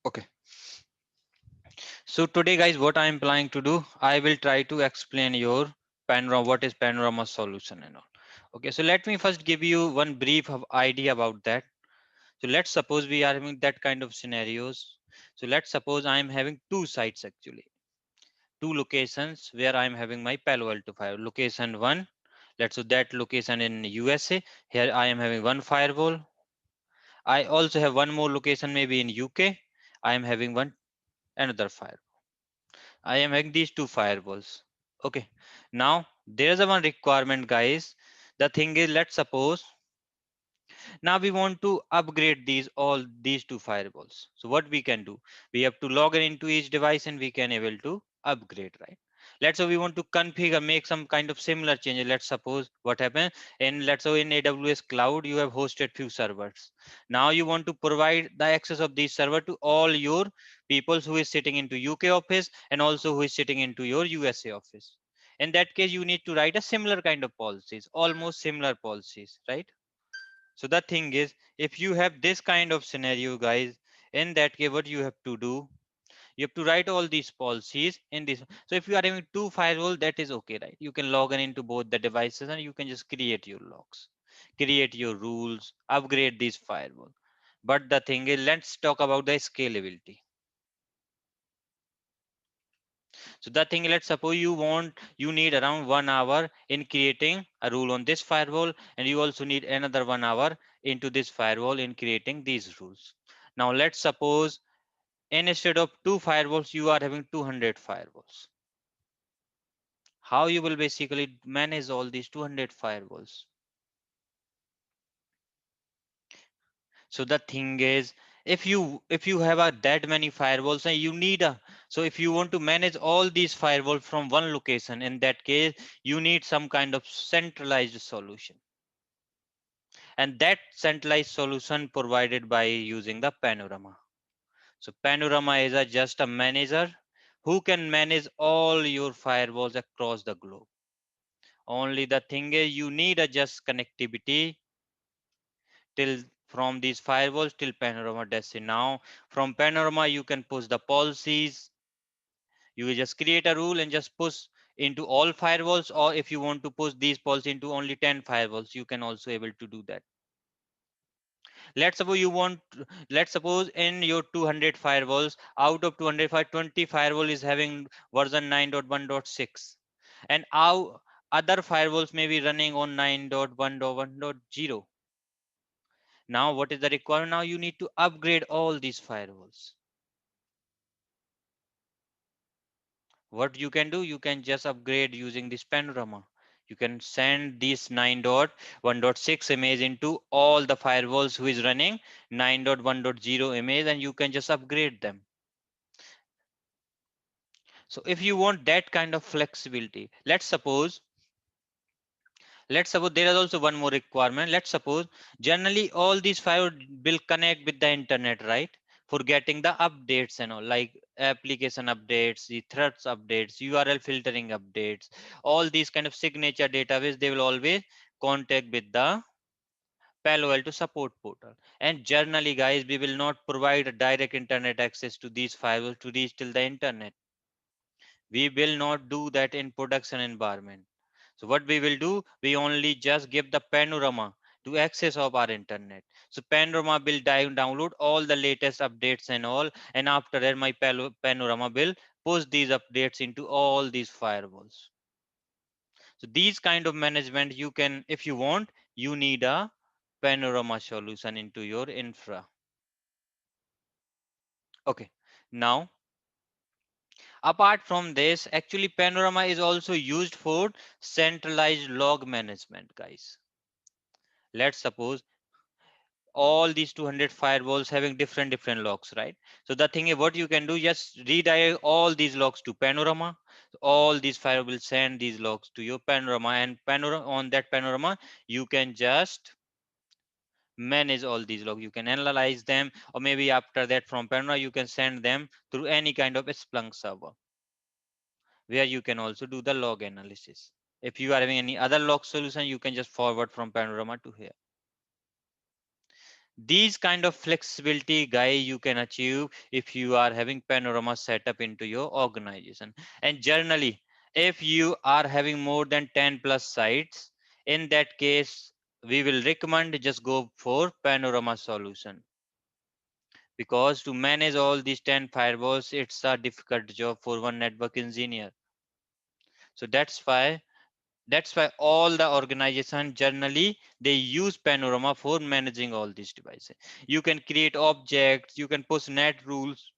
Okay. So today, guys, what I am planning to do, I will try to explain your panorama, what is panorama solution and all. Okay, so let me first give you one brief of idea about that. So let's suppose we are having that kind of scenarios. So let's suppose I am having two sites actually, two locations where I am having my Palo Alto fire. Location one, let's say that location in USA. Here I am having one firewall. I also have one more location maybe in UK. I am having one another fire. I am having these two firewalls. Okay. Now there's a one requirement, guys. The thing is, let's suppose now we want to upgrade these two firewalls. So what we can do? We have to log in into each device and we can able to upgrade, right? Let's say we want to configure, make some kind of similar changes. Let's suppose what happened in, let's say in AWS cloud, you have hosted few servers. Now you want to provide the access of these server to all your people who is sitting into UK office and also who is sitting into your USA office. In that case, you need to write a similar kind of policies, almost similar policies, right? So the thing is, if you have this kind of scenario, guys, in that case, what you have to do, you have to write all these policies in this. So if you are having two firewall, that is okay, right? You can log in into both the devices and you can just create your logs, create your rules, upgrade this firewall. But the thing is, let's talk about the scalability. So the thing, let's suppose you need around 1 hour in creating a rule on this firewall, and you also need another 1 hour into this firewall in creating these rules. Now let's suppose instead of two firewalls, you are having 200 firewalls. How you will basically manage all these 200 firewalls? So the thing is, if you have a that many firewalls and you need a, so if you want to manage all these firewalls from one location, in that case you need some kind of centralized solution, and that centralized solution provided by using the Panorama. So Panorama is just a manager who can manage all your firewalls across the globe. Only the thing is, you need a just connectivity till from these firewalls till Panorama Destiny. Now from Panorama you can push the policies. You will just create a rule and just push into all firewalls, or if you want to push these policies into only 10 firewalls, you can also able to do that. Let's suppose you want, let's suppose in your 200 firewalls, out of 205, 20 firewall is having version 9.1.6, and our other firewalls may be running on 9.1.1.0. Now what is the requirement? Now you need to upgrade all these firewalls. What you can do, you can just upgrade using this Panorama. You can send this 9.1.6 image into all the firewalls who is running 9.1.0 image, and you can just upgrade them. So if you want that kind of flexibility, let's suppose there is also one more requirement. Let's suppose generally all these five will connect with the internet, right? For getting the updates and all, like application updates, the threats updates, URL filtering updates, all these kind of signature database, they will always contact with the Palo Alto support portal. And generally, guys, we will not provide a direct internet access to these firewalls to reach till the internet. We will not do that in production environment. So what we will do, we only just give the Panorama to access of our internet. So Panorama will download all the latest updates and all, and after that my Panorama will push these updates into all these firewalls. So these kind of management you can, if you want, you need a Panorama solution into your infra. Okay. Now apart from this, actually Panorama is also used for centralized log management, guys. Let's suppose all these 200 firewalls having different logs, right? So the thing is, what you can do, just redirect all these logs to Panorama. All these firewalls will send these logs to your Panorama, and Panorama, on that Panorama you can just manage all these logs. You can analyze them, or maybe after that from Panorama you can send them through any kind of Splunk server, where you can also do the log analysis. If you are having any other log solution, you can just forward from Panorama to here. These kind of flexibility, guy, you can achieve if you are having Panorama set up into your organization. And generally, if you are having more than 10 plus sites, in that case, we will recommend just go for Panorama solution, because to manage all these 10 firewalls, it's a difficult job for one network engineer. So that's why all the organization generally they use Panorama for managing all these devices. You can create objects, you can push net rules,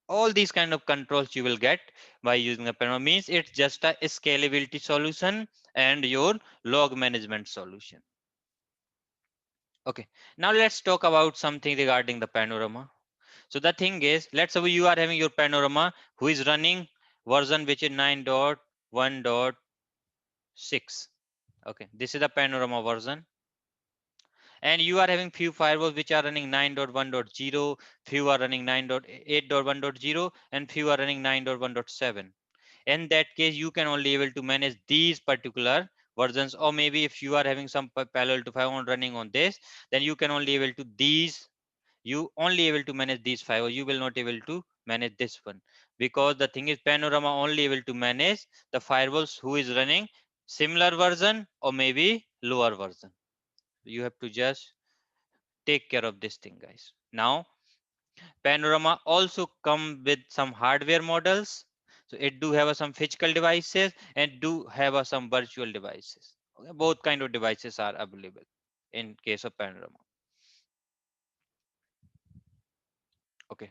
all these kind of controls you will get by using a Panorama. Means it's just a scalability solution and your log management solution. Okay, now let's talk about something regarding the Panorama. So the thing is, let's say you are having your Panorama who is running version which is 9.1.6. Okay, this is the Panorama version, and you are having few firewalls which are running 9.1.0, few are running 9.8.1.0, and few are running 9.1.7. In that case, you can only able to manage these particular versions, or maybe if you are having some Palo Alto 5 on running on this, then you can only able to these, you only able to manage these five, or you will not able to manage this one, because the thing is Panorama only able to manage the firewalls who is running similar version or maybe lower version. You have to just take care of this thing, guys. Now Panorama also come with some hardware models, so it do have some physical devices and do have some virtual devices. Okay, both kind of devices are available in case of Panorama. Okay,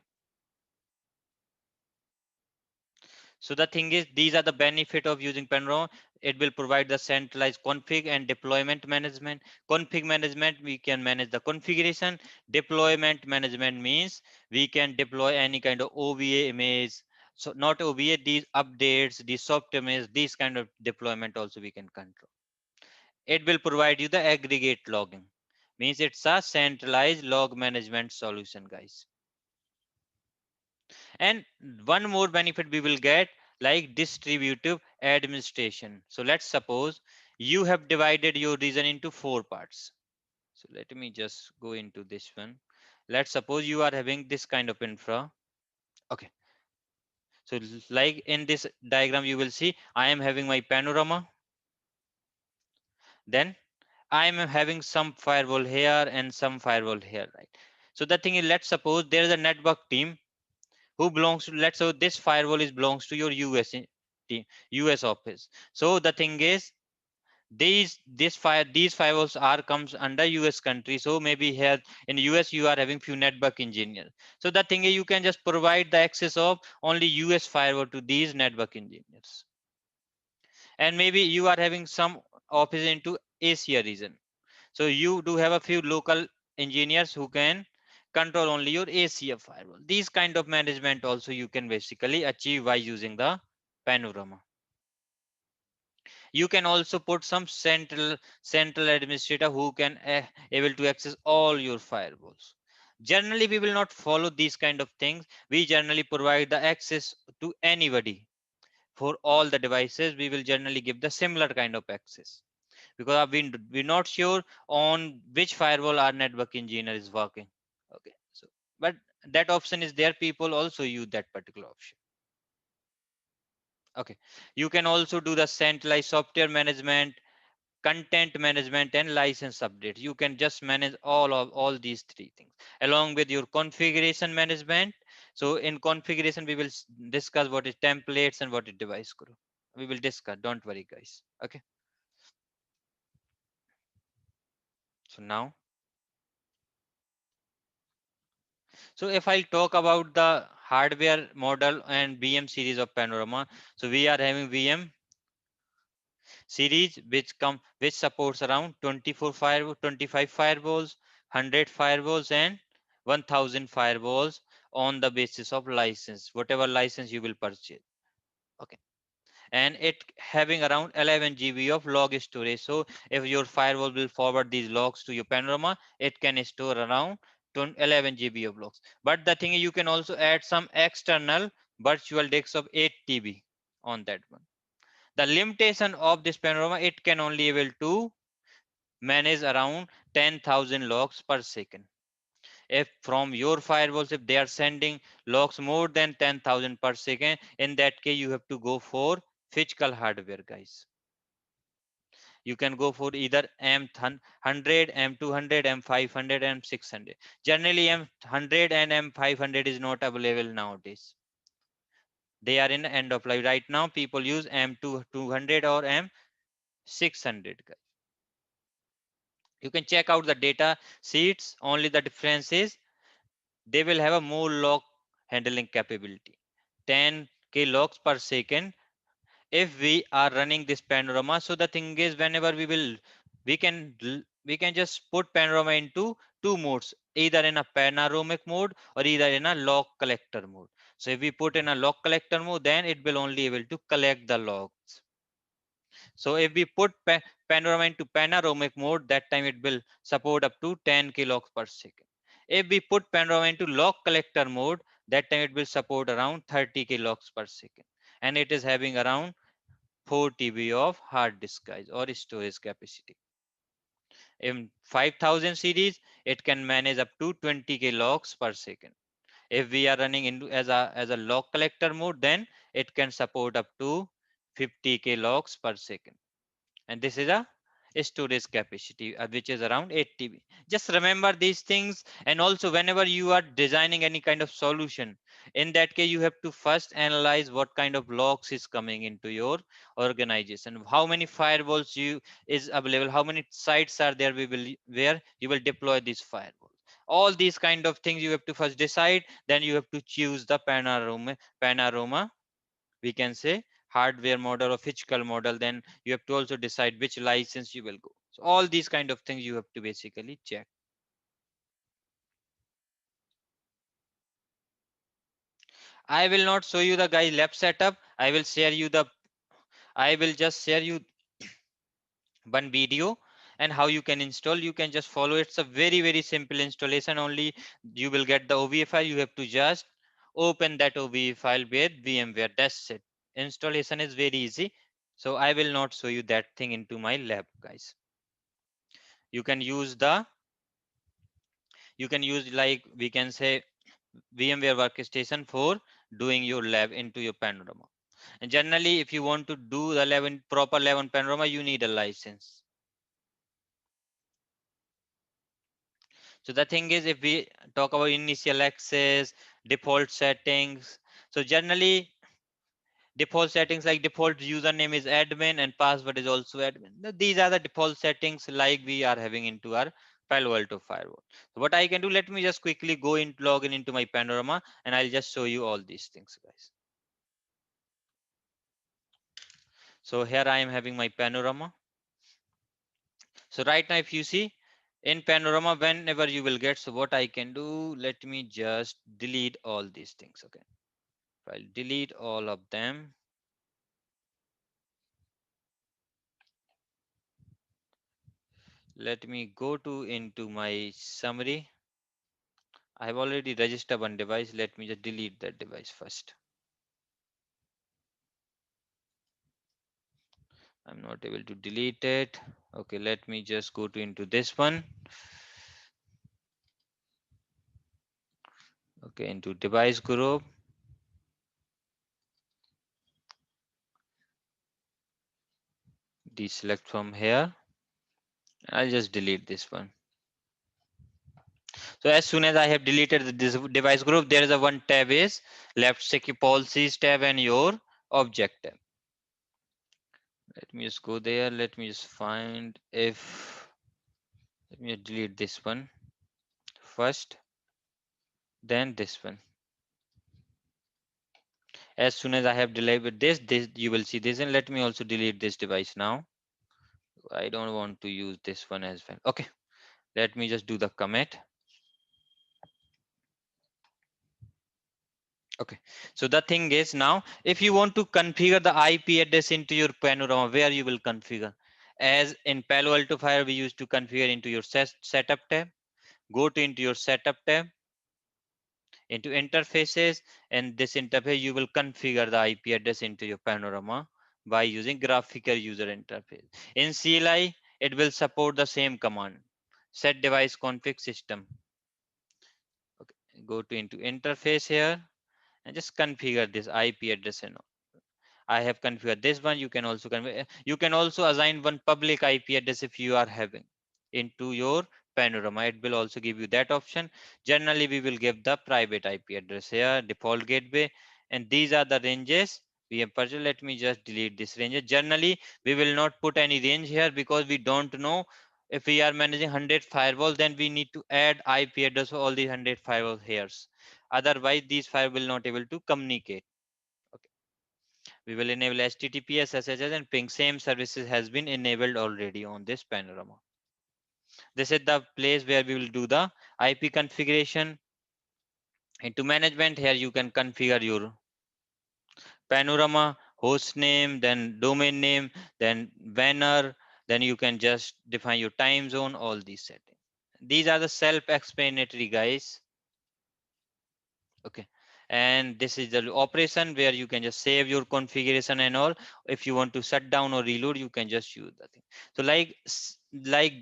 so the thing is, these are the benefit of using Panorama. It will provide the centralized config and deployment management. Config management, we can manage the configuration. Deployment management means we can deploy any kind of OVA image. So not OVA, these updates, these soft image, these kind of deployment also we can control. It will provide you the aggregate logging. Means it's a centralized log management solution, guys. And one more benefit we will get, like distributive administration. So let's suppose you have divided your region into 4 parts. So let me just go into this one. Let's suppose you are having this kind of infra. Okay. So like in this diagram, you will see I am having my Panorama. Then I am having some firewall here and some firewall here, right? So the thing is, let's suppose there is a network team who belongs to, let's say this firewall is belongs to your team, US office. So the thing is, these firewalls are comes under US country. So maybe here in US you are having few network engineers. So the thing is, you can just provide the access of only US firewall to these network engineers. And maybe you are having some office into Asia region. So you do have a few local engineers who can control only your Asia firewall. These kind of management also you can basically achieve by using the Panorama. You can also put some central administrator who can able to access all your firewalls. Generally, we will not follow these kind of things. We generally provide the access to anybody. For all the devices, we will generally give the similar kind of access, because we're not sure on which firewall our network engineer is working. Okay, so but that option is there, people also use that particular option. Okay, you can also do the centralized software management, content management, and license updates. You can just manage all these three things along with your configuration management. So in configuration, we will discuss what is templates and what is device group. We will discuss, don't worry, guys. Okay, so now, so if I'll talk about the hardware model and VM series of Panorama, so we are having VM series which supports around 25 firewalls, 100 firewalls, and 1000 firewalls on the basis of license, whatever license you will purchase. Okay, and it having around 11 GB of log storage. So if your firewall will forward these logs to your Panorama, it can store around 11 GB of logs. But the thing is, you can also add some external virtual disks of 8 TB on that one. The limitation of this Panorama, it can only able to manage around 10,000 logs per second. If from your firewalls, if they are sending logs more than 10,000 per second, in that case you have to go for physical hardware, guys. You can go for either M100, M200, M500, M600. Generally M100 and M500 is not available nowadays. They are in end of life. Right now people use M200 or M600. You can check out the data sheets. Only the difference is they will have a more log handling capability, 10k logs per second if we are running this Panorama. So the thing is, whenever we can just put Panorama into two modes, either in a panoramic mode or either in a log collector mode. So if we put in a log collector mode, then it will only able to collect the logs. So if we put Panorama into panoramic mode, that time it will support up to 10 kilogs per second. If we put Panorama into log collector mode, that time it will support around 30 kilogs per second. And it is having around 4 TB of hard disk size or storage capacity. In 5000 series, it can manage up to 20k logs per second. If we are running into as a log collector mode, then it can support up to 50k logs per second. And this is a storage capacity which is around 8 TB. Just remember these things. And also whenever you are designing any kind of solution, in that case you have to first analyze what kind of logs is coming into your organization, how many firewalls you is available, how many sites are there where you will deploy these firewalls. All these kind of things you have to first decide, then you have to choose the panorama, we can say, hardware model or physical model. Then you have to also decide which license you will go. So all these kind of things you have to basically check. I will not show you the guys lab setup. I will just share you one video and how you can install. You can just follow. It's a very simple installation. Only you will get the OVA file. You have to just open that OVA file with VMware. That's it. Installation is very easy. So I will not show you that thing into my lab, guys. You can use like we can say VMware workstation for doing your lab into your Panorama. And generally, if you want to do the lab in proper lab on Panorama, you need a license. So the thing is, if we talk about initial access, default settings, so generally default settings like default username is admin and password is also admin. These are the default settings like we are having into our Palo Alto firewall. So what I can do, let me just quickly go in, log in into my Panorama, and I'll just show you all these things, guys. So here I am having my Panorama. So right now, if you see in Panorama, whenever you will get, so what I can do, let me just delete all these things. Okay. I'll delete all of them. Let me go to into my summary. I have already registered one device. Let me just delete that device first. I'm not able to delete it. Okay, let me just go to into this one. Okay, into device group. Deselect from here. I'll just delete this one. So as soon as I have deleted this device group, there is a one tab is left secure policies tab and your object tab. Let me just go there. Let me just find if, let me delete this one first, then this one. As soon as I have deleted this you will see this, and let me also delete this device now. I don't want to use this one as well. Okay, let me just do the commit. Okay, so the thing is now, if you want to configure the IP address into your Panorama, where you will configure? As in Palo Alto Fire, we used to configure into your setup tab. Go to into your setup tab, into interfaces, and this interface you will configure the IP address into your Panorama by using graphical user interface. In CLI, it will support the same command, set device config system. Go to into interface here and just configure this IP address and all. I have configured this one. You can also configure, you can also assign one public IP address if you are having into your Panorama. It will also give you that option. Generally, we will give the private IP address here, default gateway, and these are the ranges we have purchased. Let me just delete this range. Generally, we will not put any range here because we don't know if we are managing 100 firewall, then we need to add IP address for all these 100 firewall hairs. Otherwise, these firewall will not able to communicate. Okay. We will enable HTTPS, SSH, and ping. Same services has been enabled already on this Panorama. This is the place where we will do the IP configuration. Into management, here you can configure your Panorama host name, then domain name, then banner, then you can just define your time zone, all these settings. These are the self-explanatory, guys. Okay. And this is the operation where you can just save your configuration and all. If you want to shut down or reload, you can just use the thing. So like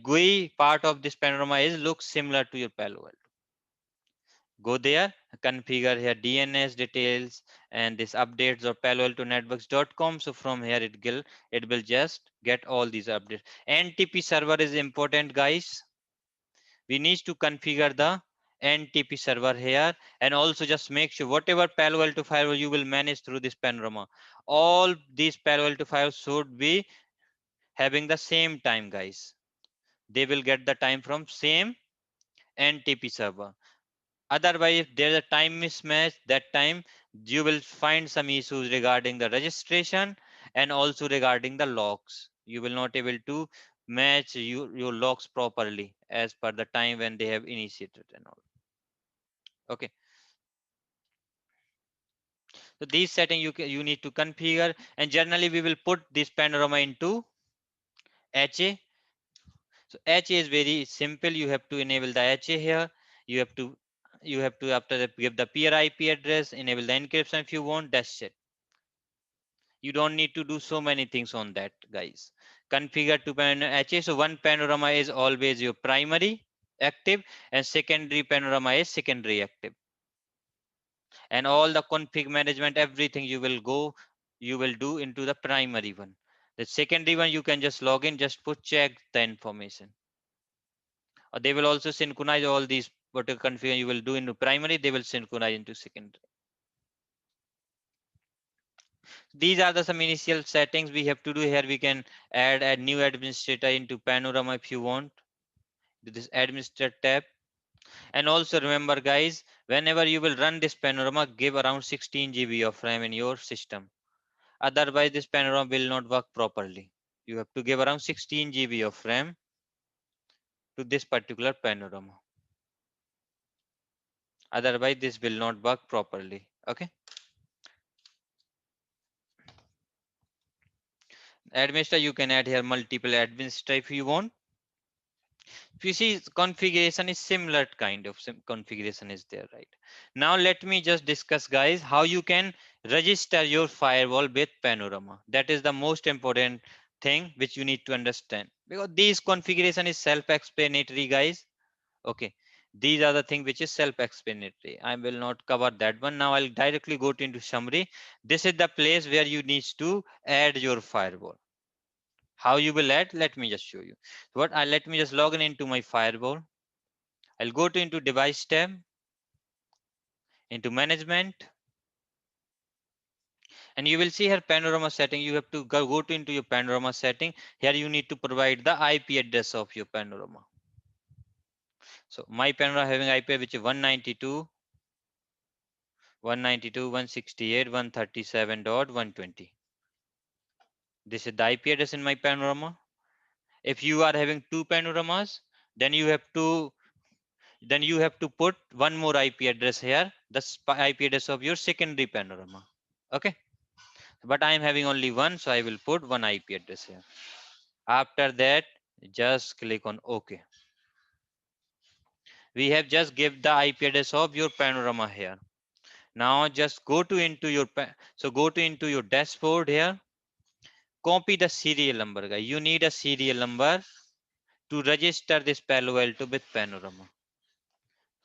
GUI part of this Panorama is looks similar to your Palo Alto. Go there, configure here DNS details and this updates of Palo Alto networks.com. So from here it will just get all these updates. NTP server is important, guys. We need to configure the NTP server here, and also just make sure whatever Palo Alto firewall you will manage through this Panorama, all these Palo Alto firewalls should be having the same time, guys. They will get the time from same NTP server. Otherwise, if there's a time mismatch, that time you will find some issues regarding the registration and also regarding the logs. You will not able to match your logs properly as per the time when they have initiated and all. Okay. So these settings you need to configure, and generally we will put this Panorama into HA. So HA is very simple. You have to enable the HA here. You have to after that give the peer IP address, enable the encryption if you want. That's it. You don't need to do so many things on that, guys. Configure to HA. So one Panorama is always your primary active, and secondary Panorama is secondary active. And all the config management, everything you will do into the primary one. The secondary one you can just log in, just put check the information, or they will also synchronize all these whatever config you will do into primary, they will synchronize into secondary. These are the some initial settings we have to do here. We can add a new administrator into Panorama if you want, to this administrator tab. And also remember, guys, whenever you will run this Panorama, give around 16 GB of RAM in your system. Otherwise, this Panorama will not work properly. You have to give around 16 GB of RAM to this particular Panorama. Otherwise, this will not work properly. Okay. Administrator, you can add here multiple administrator if you want. If you see, configuration is similar kind of configuration is there, right? Now, let me just discuss, guys, how you can register your firewall with Panorama. That is the most important thing which you need to understand, because this configuration is self-explanatory, guys. Okay, these are the thing which is self-explanatory. I will not cover that one. Now I'll directly go to into summary. This is the place where you need to add your firewall. How you will add, let me just show you. Let me just log in into my firewall. I'll go to into device tab, into management, and you will see here Panorama setting. You have to go to into your Panorama setting. Here you need to provide the IP address of your Panorama. So my Panorama having IP which is 192.168.137.120. This is the IP address in my Panorama. If you are having two Panoramas, then you have to put one more IP address here, the IP address of your secondary Panorama. Okay, but I am having only one, so I will put one IP address here. After that, just click on OK. We have just give the IP address of your Panorama here. Now just go to into your go to into your dashboard here. Copy the serial number, guys. You need a serial number to register this Palo Alto with Panorama.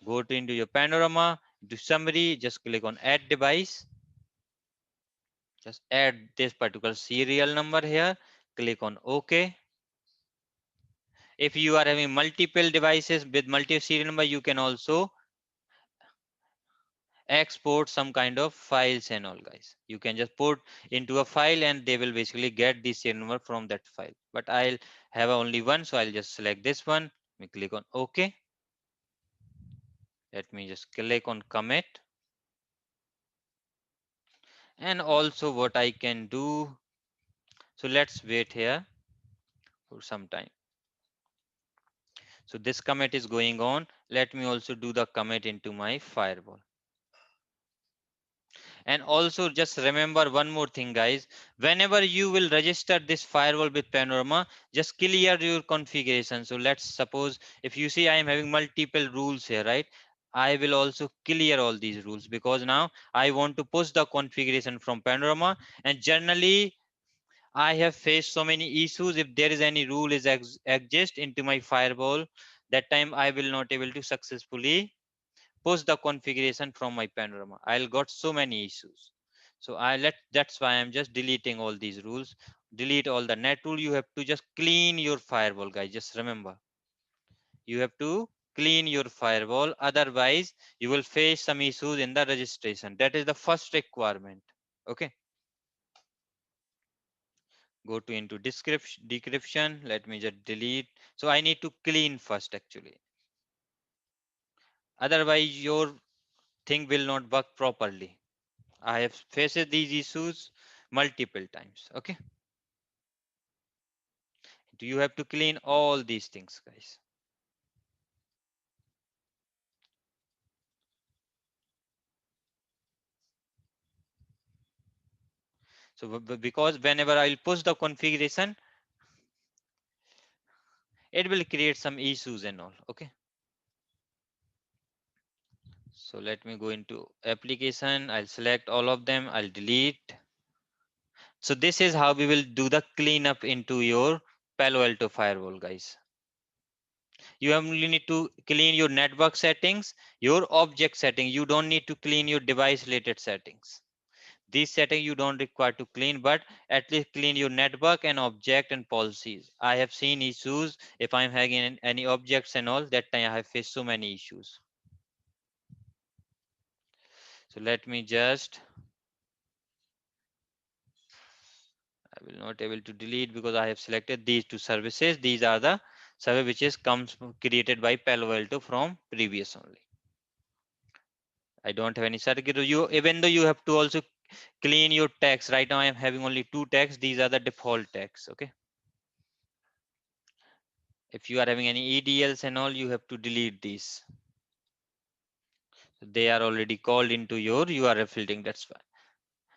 Go to into your Panorama, to summary, just click on add device. Just add this particular serial number here. Click on OK. If you are having multiple devices with multi serial number, you can also export some kind of files and all, guys. You can just put into a file and they will basically get the serial number from that file. But I'll have only one, so I'll just select this one. Let me click on OK. Let me just click on commit. And also what I can do, so let's wait here for some time. So this commit is going on. Let me also do the commit into my firewall. And also just remember one more thing, guys. Whenever you will register this firewall with Panorama, just clear your configuration. So let's suppose if you see I am having multiple rules here, right? I will also clear all these rules because now I want to push the configuration from Panorama, and generally I have faced so many issues. If there is any rule is exist into my firewall, that time I will not able to successfully push the configuration from my Panorama. I'll got so many issues. So that's why I'm just deleting all these rules. Delete all the net rule. You have to just clean your firewall, guys. Just remember, you have to clean your firewall. Otherwise, you will face some issues in the registration. That is the first requirement. Okay. Go to into description decryption. Let me just delete. So I need to clean first actually. Otherwise, your thing will not work properly. I have faced these issues multiple times. Okay. Do you have to clean all these things, guys? So because whenever I'll push the configuration, it will create some issues and all. Okay. So let me go into application. I'll select all of them. I'll delete. So this is how we will do the cleanup into your Palo Alto firewall, guys. You only need to clean your network settings, your object setting. You don't need to clean your device related settings. These settings you don't require to clean, but at least clean your network and object and policies. I have seen issues if I'm having any objects and all, that time I have faced so many issues. So let me just, I will not able to delete because I have selected these two services. These are the service which is comes created by Palo Alto from previous only. I don't have any circuit. You even though you have to also clean your tags. Right now I am having only two tags. These are the default tags. Okay. If you are having any EDLs and all, you have to delete these. They are already called into your URL filtering. That's why.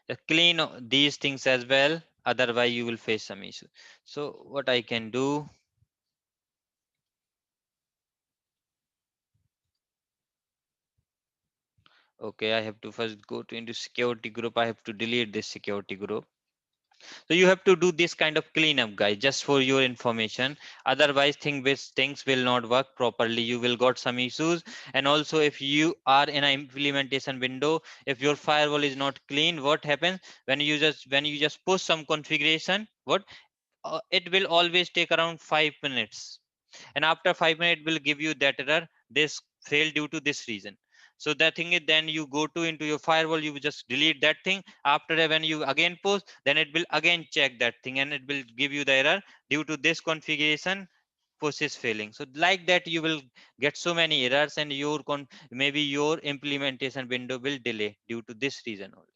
Just clean these things as well. Otherwise, you will face some issue. So what I can do, okay, I have to first go to into security group. I have to delete this security group. So you have to do this kind of cleanup, guys, just for your information. Otherwise, things will not work properly. You will got some issues. And also, if you are in an implementation window, if your firewall is not clean, what happens when you just push some configuration? What it will always take around 5 minutes, and after 5 minutes will give you that error, this failed due to this reason. So the thing is, then you go to into your firewall, you just delete that thing. After that, when you again post, then it will again check that thing and it will give you the error due to this configuration push is failing. So like that you will get so many errors, and your maybe your implementation window will delay due to this reason only.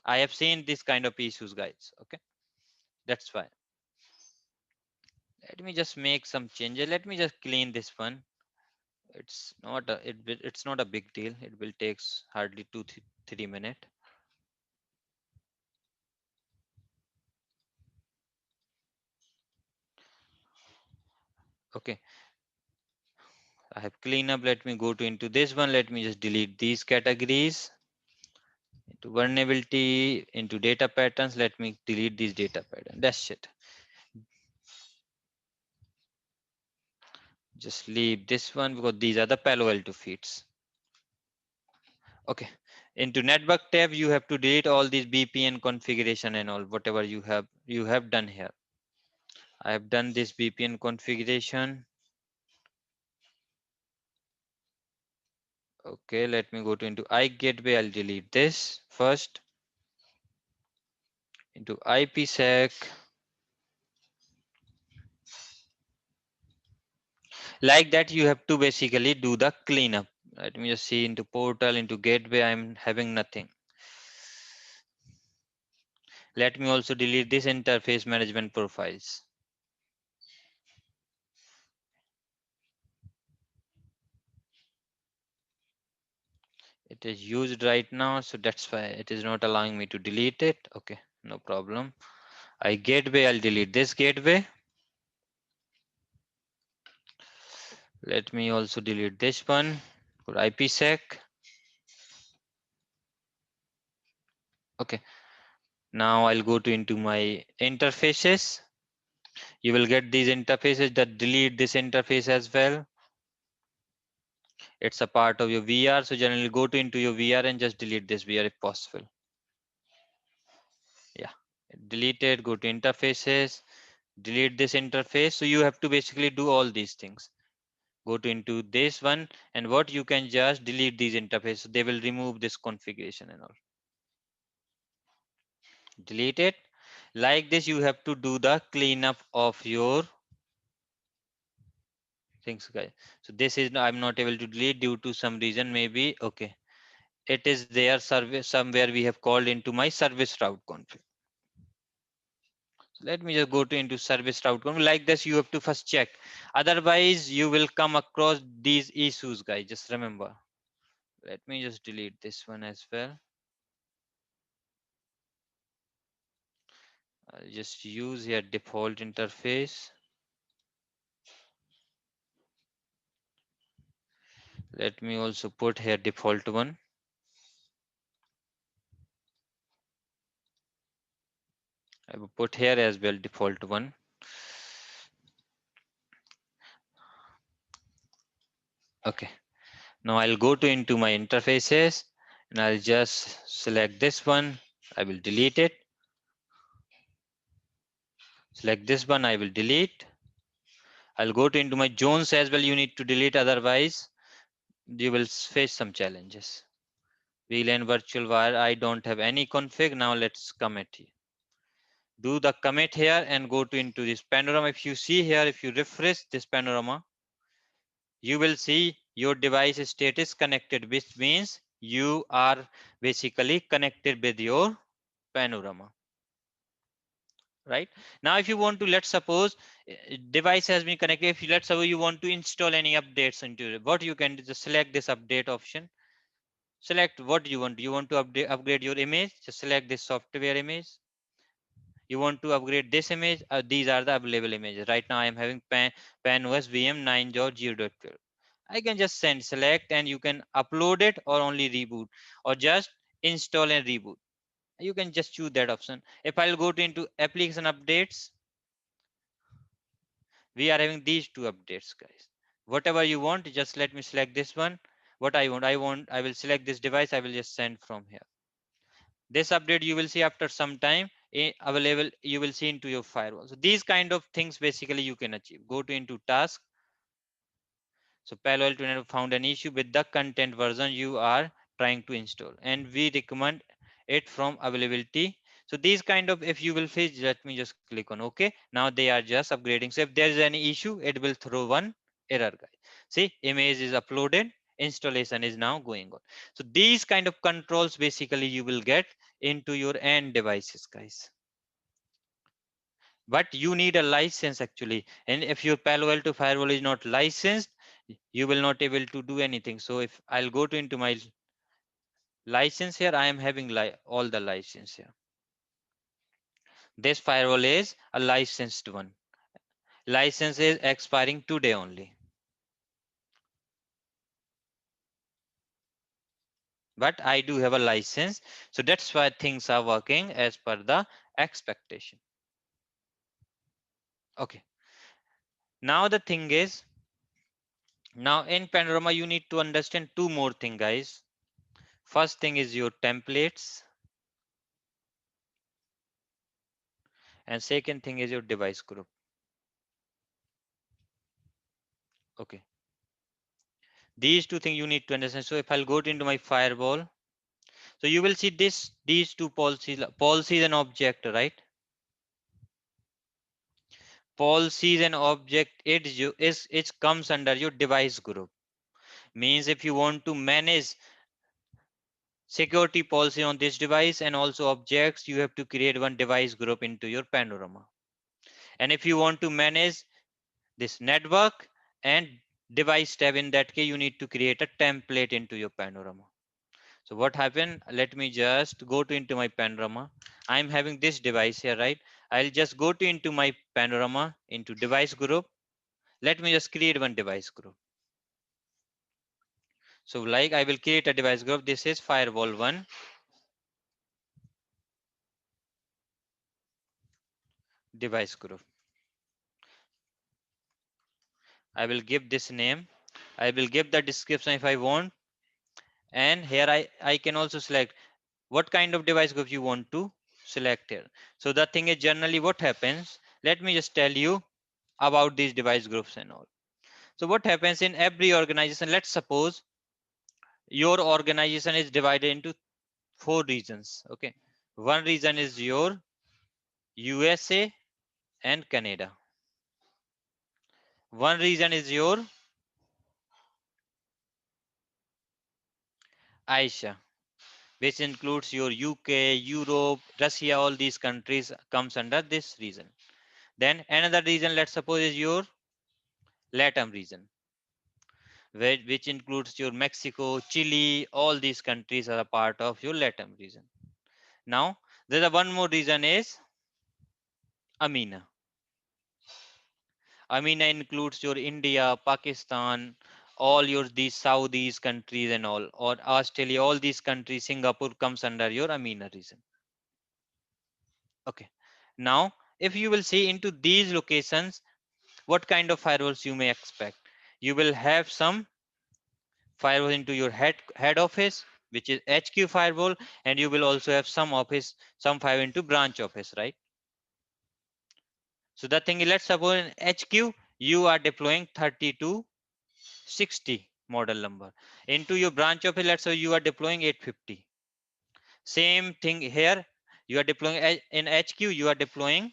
I have seen this kind of issues, guys. Okay. That's why. Let me just make some changes. Let me just clean this one. It's not a big deal. It will takes hardly 3 minutes. Okay, I have cleaned up. Let me go to into this one. Let me just delete these categories. Into vulnerability, into data patterns. Let me delete these data pattern. That's it. Just leave this one because these are the Palo Alto feeds. Okay. Into network tab, you have to delete all these VPN configuration and all whatever you have done here. I have done this VPN configuration. Okay, let me go to into iGateway. I'll delete this first. Into IPsec. Like that, you have to basically do the cleanup. Let me just see into portal, into gateway. I'm having nothing. Let me also delete this interface management profiles. It is used right now, so that's why it is not allowing me to delete it. Okay, no problem. I gateway, I'll delete this gateway. Let me also delete this one for IPsec. Okay, now I'll go to into my interfaces. You will get these interfaces that delete this interface as well. It's a part of your VR, so generally go to into your VR and just delete this VR if possible. Yeah, delete it, go to interfaces, delete this interface. So you have to basically do all these things. Go to into this one, and what you can just delete these interfaces. They will remove this configuration and all. Delete it. Like this, you have to do the cleanup of your things, guys. So this is I'm not able to delete due to some reason, maybe. Okay, it is there service somewhere we have called into my service route config. So let me just go to into service route config. Like this, you have to first check. Otherwise, you will come across these issues, guys. Just remember. Let me just delete this one as well. I'll just use here default interface. Let me also put here default one. I will put here as well default one. Okay. Now I'll go to into my interfaces and I'll just select this one. I will delete it. Select this one. I will delete. I'll go to into my zones as well. You need to delete, otherwise you will face some challenges. VLAN virtual wire. I don't have any config. Now let's commit here. Do the commit here and go to into this panorama. If you see here, if you refresh this panorama, you will see your device status connected, which means you are basically connected with your panorama. Right now, if you want to, let's suppose device has been connected. If you, let's suppose you want to install any updates into it, what you can do, just select this update option. Select what you want. You want to upgrade your image, just select this software image. You want to upgrade this image, these are the available images. Right now I am having PanOS VM 9.0.12. I can just send, select, and you can upload it or only reboot or just install and reboot. You can just choose that option. If I'll go to into application updates, we are having these two updates, guys. Whatever you want, just let me select this one. What I will select this device. I will just send from here. This update you will see after some time available, you will see into your firewall. So these kind of things basically you can achieve. Go to into task. So Palo Alto Network found an issue with the content version you are trying to install, and we recommend it from availability. So these kind of, if you will face, let me just click on OK. Now they are just upgrading. So if there is any issue, it will throw one error, guys. See, image is uploaded, installation is now going on. So these kind of controls basically you will get into your end devices, guys. But you need a license actually, and if your Palo Alto firewall is not licensed, you will not able to do anything. So if I'll go to into my license here, I am having all the license here. This firewall is a licensed one. License is expiring today only, but I do have a license, so that's why things are working as per the expectation. Okay, now the thing is, now in Panorama you need to understand two more things, guys. First thing is your templates, and second thing is your device group. Okay, these two things you need to understand. So if I'll go into my firewall, so you will see these two policies and object, right? Policies and object, it comes under your device group. Means if you want to manage security policy on this device and also objects, you have to create one device group into your Panorama. And if you want to manage this network and device tab, in that case you need to create a template into your Panorama. So what happened, let me just go to into my Panorama. I'm having this device here, right? I'll just go to into my Panorama into device group. Let me just create one device group. So like I will create a device group. This is firewall 1 device group. I will give this name. I will give the description if I want. And here I can also select what kind of device group you want to select here. So the thing is, generally what happens, let me just tell you about these device groups and all. So what happens in every organization, let's suppose your organization is divided into 4 regions. Okay. One region is your USA and Canada. One region is your Asia, which includes your UK, Europe, Russia, all these countries comes under this region. Then another region, let's suppose, is your LATAM region, which includes your Mexico, Chile, all these countries are a part of your LATAM region. Now, there's a one more region is AMENA. AMENA includes your India, Pakistan, all your these Saudis countries and all, or Australia, all these countries, Singapore comes under your AMENA region. Okay. Now, if you will see into these locations, what kind of firewalls you may expect? You will have some firewall into your head office, which is HQ firewall, and you will also have some firewall into branch office, right? So the thing is, let's suppose in HQ you are deploying 3260 model number. Into your branch office, let's say you are deploying 850. Same thing here, you are deploying in HQ, you are deploying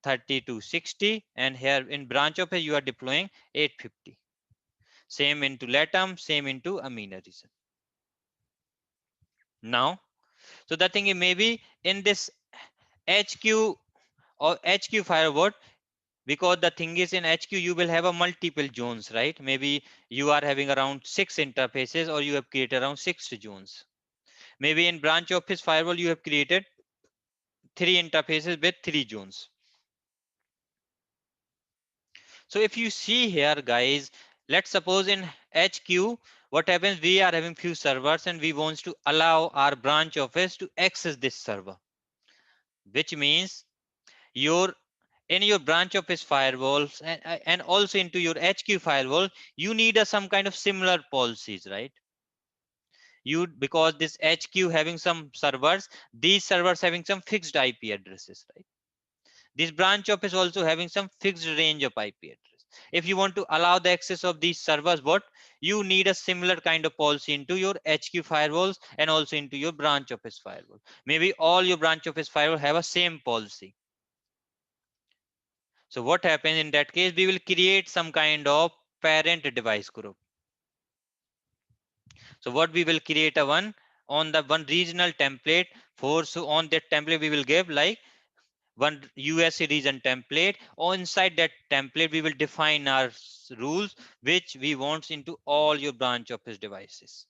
3260, and here in branch office you are deploying 850. Same into LATAM, same into AMENA region. Now, so the thing is, maybe in this HQ or HQ firewall, because the thing is in HQ you will have a multiple zones, right? Maybe you are having around 6 interfaces, or you have created around 6 zones. Maybe in branch office firewall you have created 3 interfaces with 3 zones. So if you see here, guys, let's suppose in HQ, what happens, we are having few servers and we want to allow our branch office to access this server, which means your in your branch office firewalls and also into your HQ firewall, you need some kind of similar policies, right? You, because this HQ having some servers, these servers having some fixed IP addresses, right? This branch office also having some fixed range of IP address. If you want to allow the access of these servers, what you need a similar kind of policy into your HQ firewalls and also into your branch office firewall. Maybe all your branch office firewall have a same policy. So what happens in that case, we will create some kind of parent device group. So what we will create a one on the one regional template for, so on that template we will give like one USA region template, or inside that template we will define our rules which we want into all your branch office devices,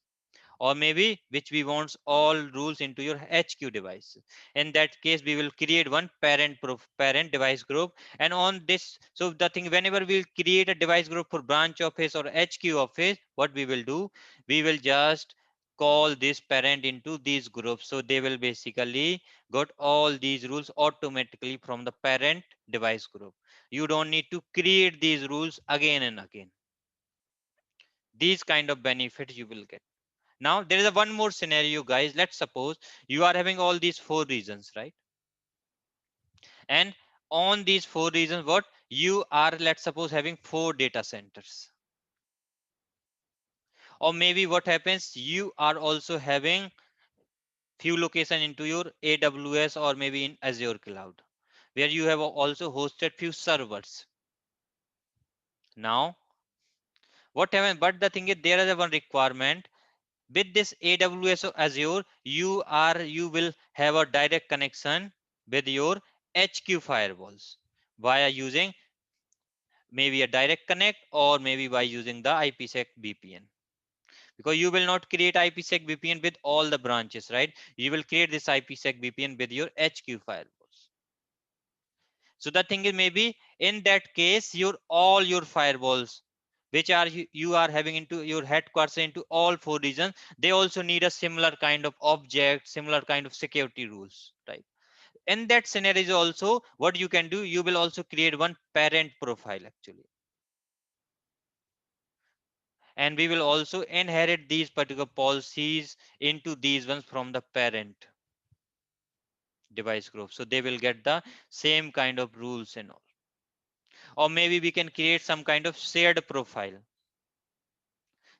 or maybe which we want all rules into your HQ device. In that case, we will create one parent device group, and on this, so the thing, whenever we'll create a device group for branch office or HQ office, what we will do, we will just call this parent into these groups, so they will basically got all these rules automatically from the parent device group. You don't need to create these rules again and again. These kind of benefits you will get. Now there is a one more scenario, guys. Let's suppose you are having all these four regions, right? And on these four regions, what you are, let's suppose, having four data centers. Or maybe what happens, you are also having few location into your AWS or maybe in Azure cloud, where you have also hosted few servers. Now what happens, but the thing is there is a one requirement with this AWS or Azure, you will have a direct connection with your HQ firewalls via using maybe a direct connect or maybe by using the IPsec VPN, because you will not create IPsec VPN with all the branches, right? You will create this IPsec VPN with your HQ firewalls. So the thing is, maybe in that case, all your firewalls which are you are having into your headquarters into all four regions, they also need a similar kind of object, similar kind of security rules, right? In that scenario also, what you can do, you will also create one parent profile actually, and we will also inherit these particular policies into these ones from the parent device group, so they will get the same kind of rules and all. Or maybe we can create some kind of shared profile.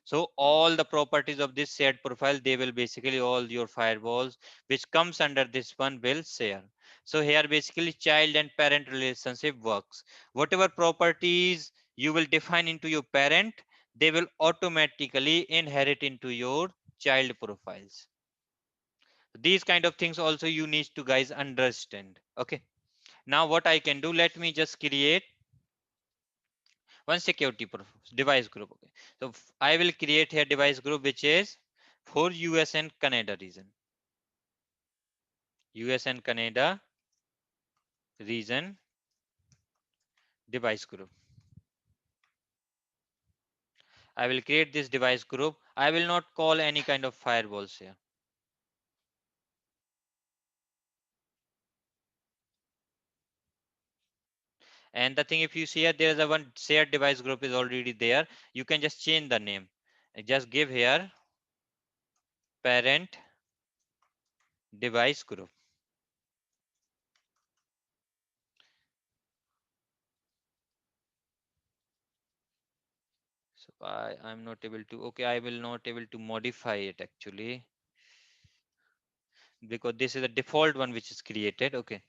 So all the properties of this shared profile, they will basically all your firewalls which comes under this one will share. So here basically child and parent relationship works. Whatever properties you will define into your parent, they will automatically inherit into your child profiles. These kind of things also you need to guys understand. Okay. Now what I can do, let me just create one security device group. Okay. So I will create here device group which is for US and Canada region. US and Canada region device group. I will create this device group. I will not call any kind of firewalls here. And the thing, if you see here, there is a one shared device group is already there. You can just change the name. Just give here parent device group. So I'm not able to, okay, I will not able to modify it actually, because this is a default one which is created. Okay.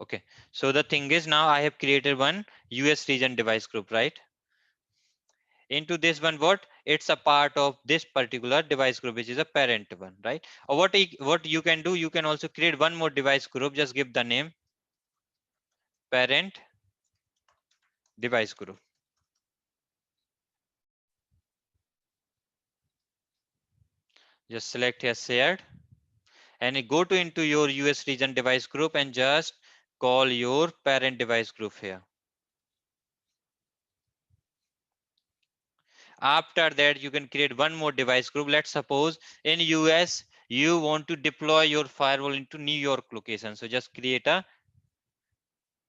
Okay. So the thing is, now I have created one US region device group, right? Into this one, what? It's a part of this particular device group, which is a parent one, right? Or what you can do, you can also create one more device group. Just give the name parent device group. Just select here shared, and you go to into your US region device group and just call your parent device group here. After that, you can create one more device group. Let's suppose in US, you want to deploy your firewall into New York location. So just create a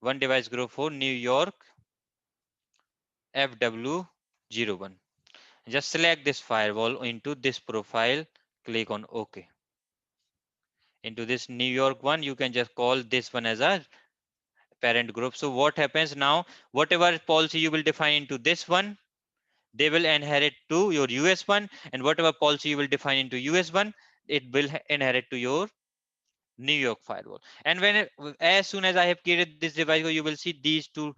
one device group for New York FW01. Just select this firewall into this profile, click on OK. Into this New York one, you can just call this one as a parent group. So what happens now, whatever policy you will define into this one, they will inherit to your US one, and whatever policy you will define into US one, it will inherit to your New York firewall. And as soon as I have created this device, you will see these two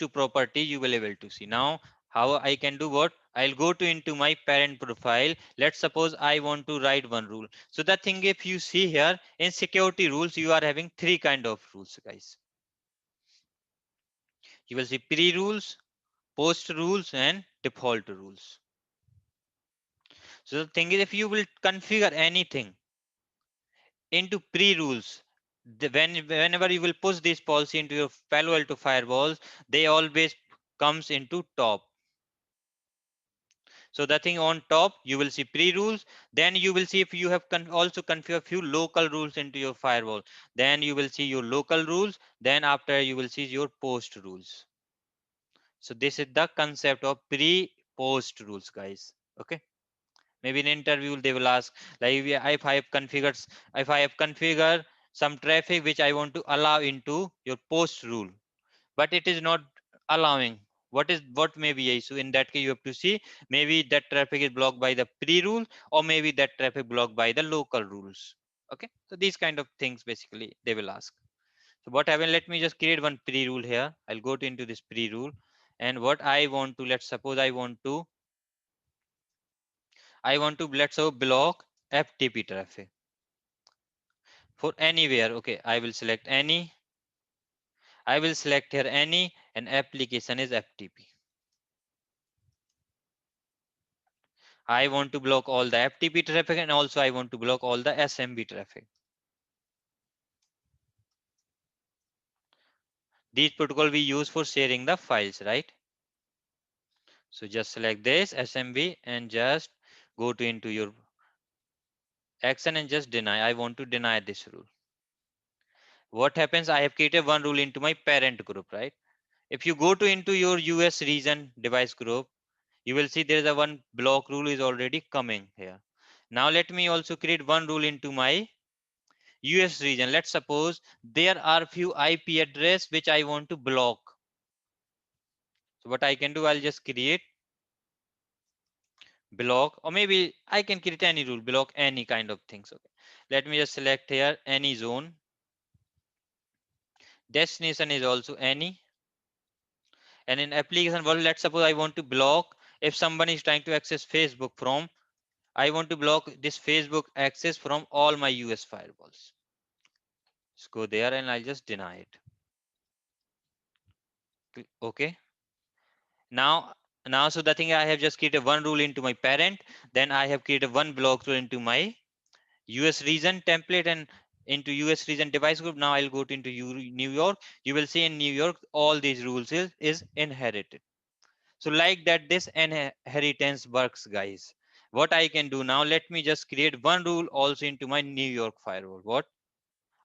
property you will able to see. Now how I can do, what I'll go to into my parent profile. Let's suppose I want to write one rule. So the thing, if you see here in security rules, you are having three kind of rules, guys. You will see pre rules, post rules, and default rules. So the thing is, if you will configure anything into pre rules, whenever you will push this policy into your Palo Alto firewalls, they always comes into top. So the thing on top, you will see pre-rules. Then you will see if you have also configured few local rules into your firewall. Then you will see your local rules. Then after you will see your post rules. So this is the concept of pre-post rules, guys. Okay. Maybe in interview they will ask, like if I have configured some traffic which I want to allow into your post rule, but it is not allowing. What may be a issue? In that case, you have to see maybe that traffic is blocked by the pre-rule, or maybe that traffic blocked by the local rules. Okay, so these kind of things basically they will ask. So what I will, let me just create one pre-rule here. I'll go to into this pre-rule, and what I want to, let's suppose I want to let's say block FTP traffic for anywhere. Okay, I will select any. I will select here any, and application is FTP. I want to block all the FTP traffic, and also I want to block all the SMB traffic. These protocol we use for sharing the files, right? So just select this SMB and just go to into your action and just deny. I want to deny this rule. What happens? I have created one rule into my parent group, right? If you go to into your US region device group, you will see there is a one block rule is already coming here. Now let me also create one rule into my US region. Let's suppose there are few IP address which I want to block. So what I can do, I'll just create block, or maybe I can create any rule, block any kind of things. Okay. Let me just select here any zone. Destination is also any. And in application world, let's suppose I want to block if somebody is trying to access Facebook from, I want to block this Facebook access from all my US firewalls. Let's go there and I'll just deny it. Okay. Now so the thing, I have just created one rule into my parent, then I have created one block rule into my US region template and into US region device group. Now I'll go to into New York. You will see in New York all these rules is inherited. So like that this inheritance works, guys. What I can do now, let me just create one rule also into my New York firewall. What?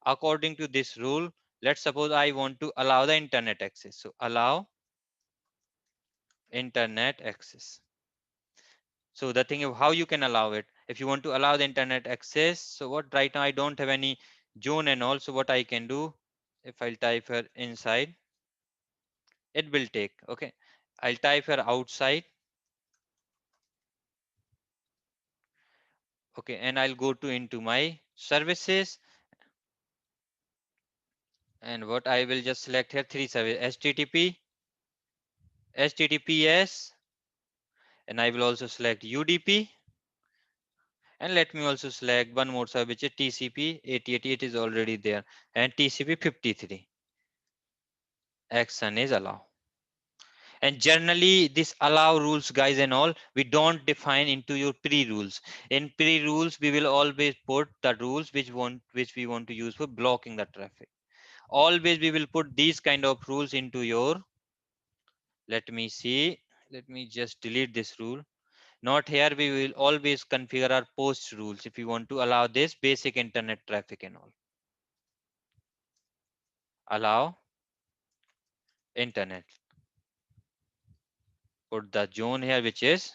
According to this rule, let's suppose I want to allow the internet access. So allow internet access. So the thing of how you can allow it, if you want to allow the internet access, so what, right now I don't have any zone and all. So what I can do, if I'll type here inside, it will take. Okay, I'll type here outside. Okay, and I'll go to into my services, and what I will just select here three services: HTTP, HTTPS, and I will also select UDP. And let me also select one more service, which is TCP 8080. It is already there, and TCP 53. Action is allow. And generally this allow rules, guys, and all, we don't define into your pre-rules. In pre-rules, we will always put the rules which we want to use for blocking the traffic. Always we will put these kind of rules into your, let me see, let me just delete this rule. Not here. We will always configure our post rules if you want to allow this basic internet traffic and all. Allow internet. Put the zone here which is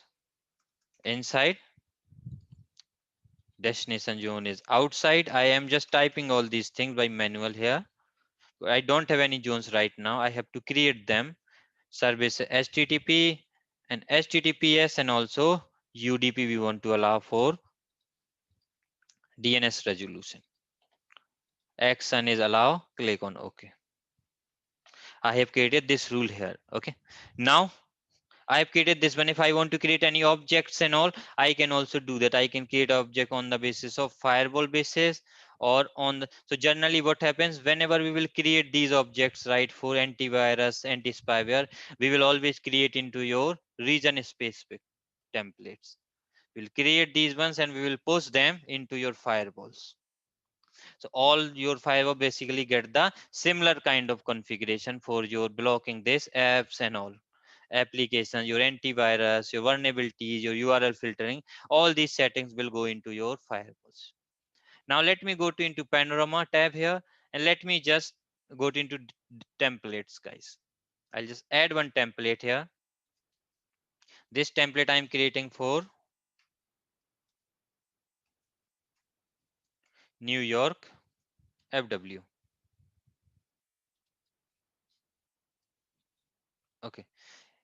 inside. Destination zone is outside. I am just typing all these things by manual here. I don't have any zones right now. I have to create them. Service HTTP and HTTPS, and also UDP we want to allow for DNS resolution. Action is allow. Click on OK. I have created this rule here. Okay. Now I have created this one. If I want to create any objects and all, I can also do that. I can create object on the basis of firewall basis, or on the, so generally what happens whenever we will create these objects, right, for antivirus, anti-spyware, we will always create into your region specific templates. We'll create these ones and we will post them into your firewalls. So all your firewall basically get the similar kind of configuration for your blocking this apps and all. applications, your antivirus, your vulnerabilities, your URL filtering, all these settings will go into your firewalls. Now let me go to into Panorama tab here, and let me just go to into templates, guys. I'll just add one template here. This template I'm creating for New York FW. Okay.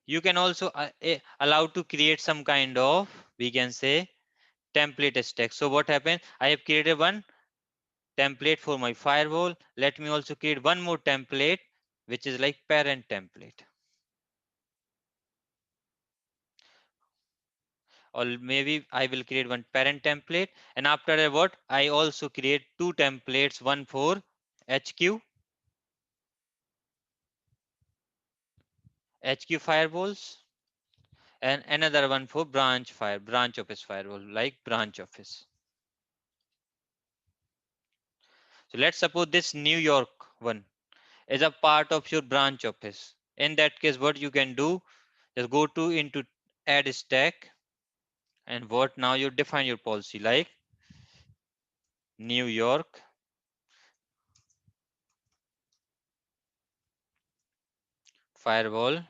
You can also allow to create some kind of, we can say, template stack. So what happened? I have created one template for my firewall. Let me also create one more template, which is like parent template. Or maybe I will create one parent template, and after that what, I also create two templates, one for HQ firewalls, and another one for branch office firewall, like branch office. So let's suppose this New York one is a part of your branch office. In that case, what you can do, just go to into add stack, and what, now you define your policy like New York firewall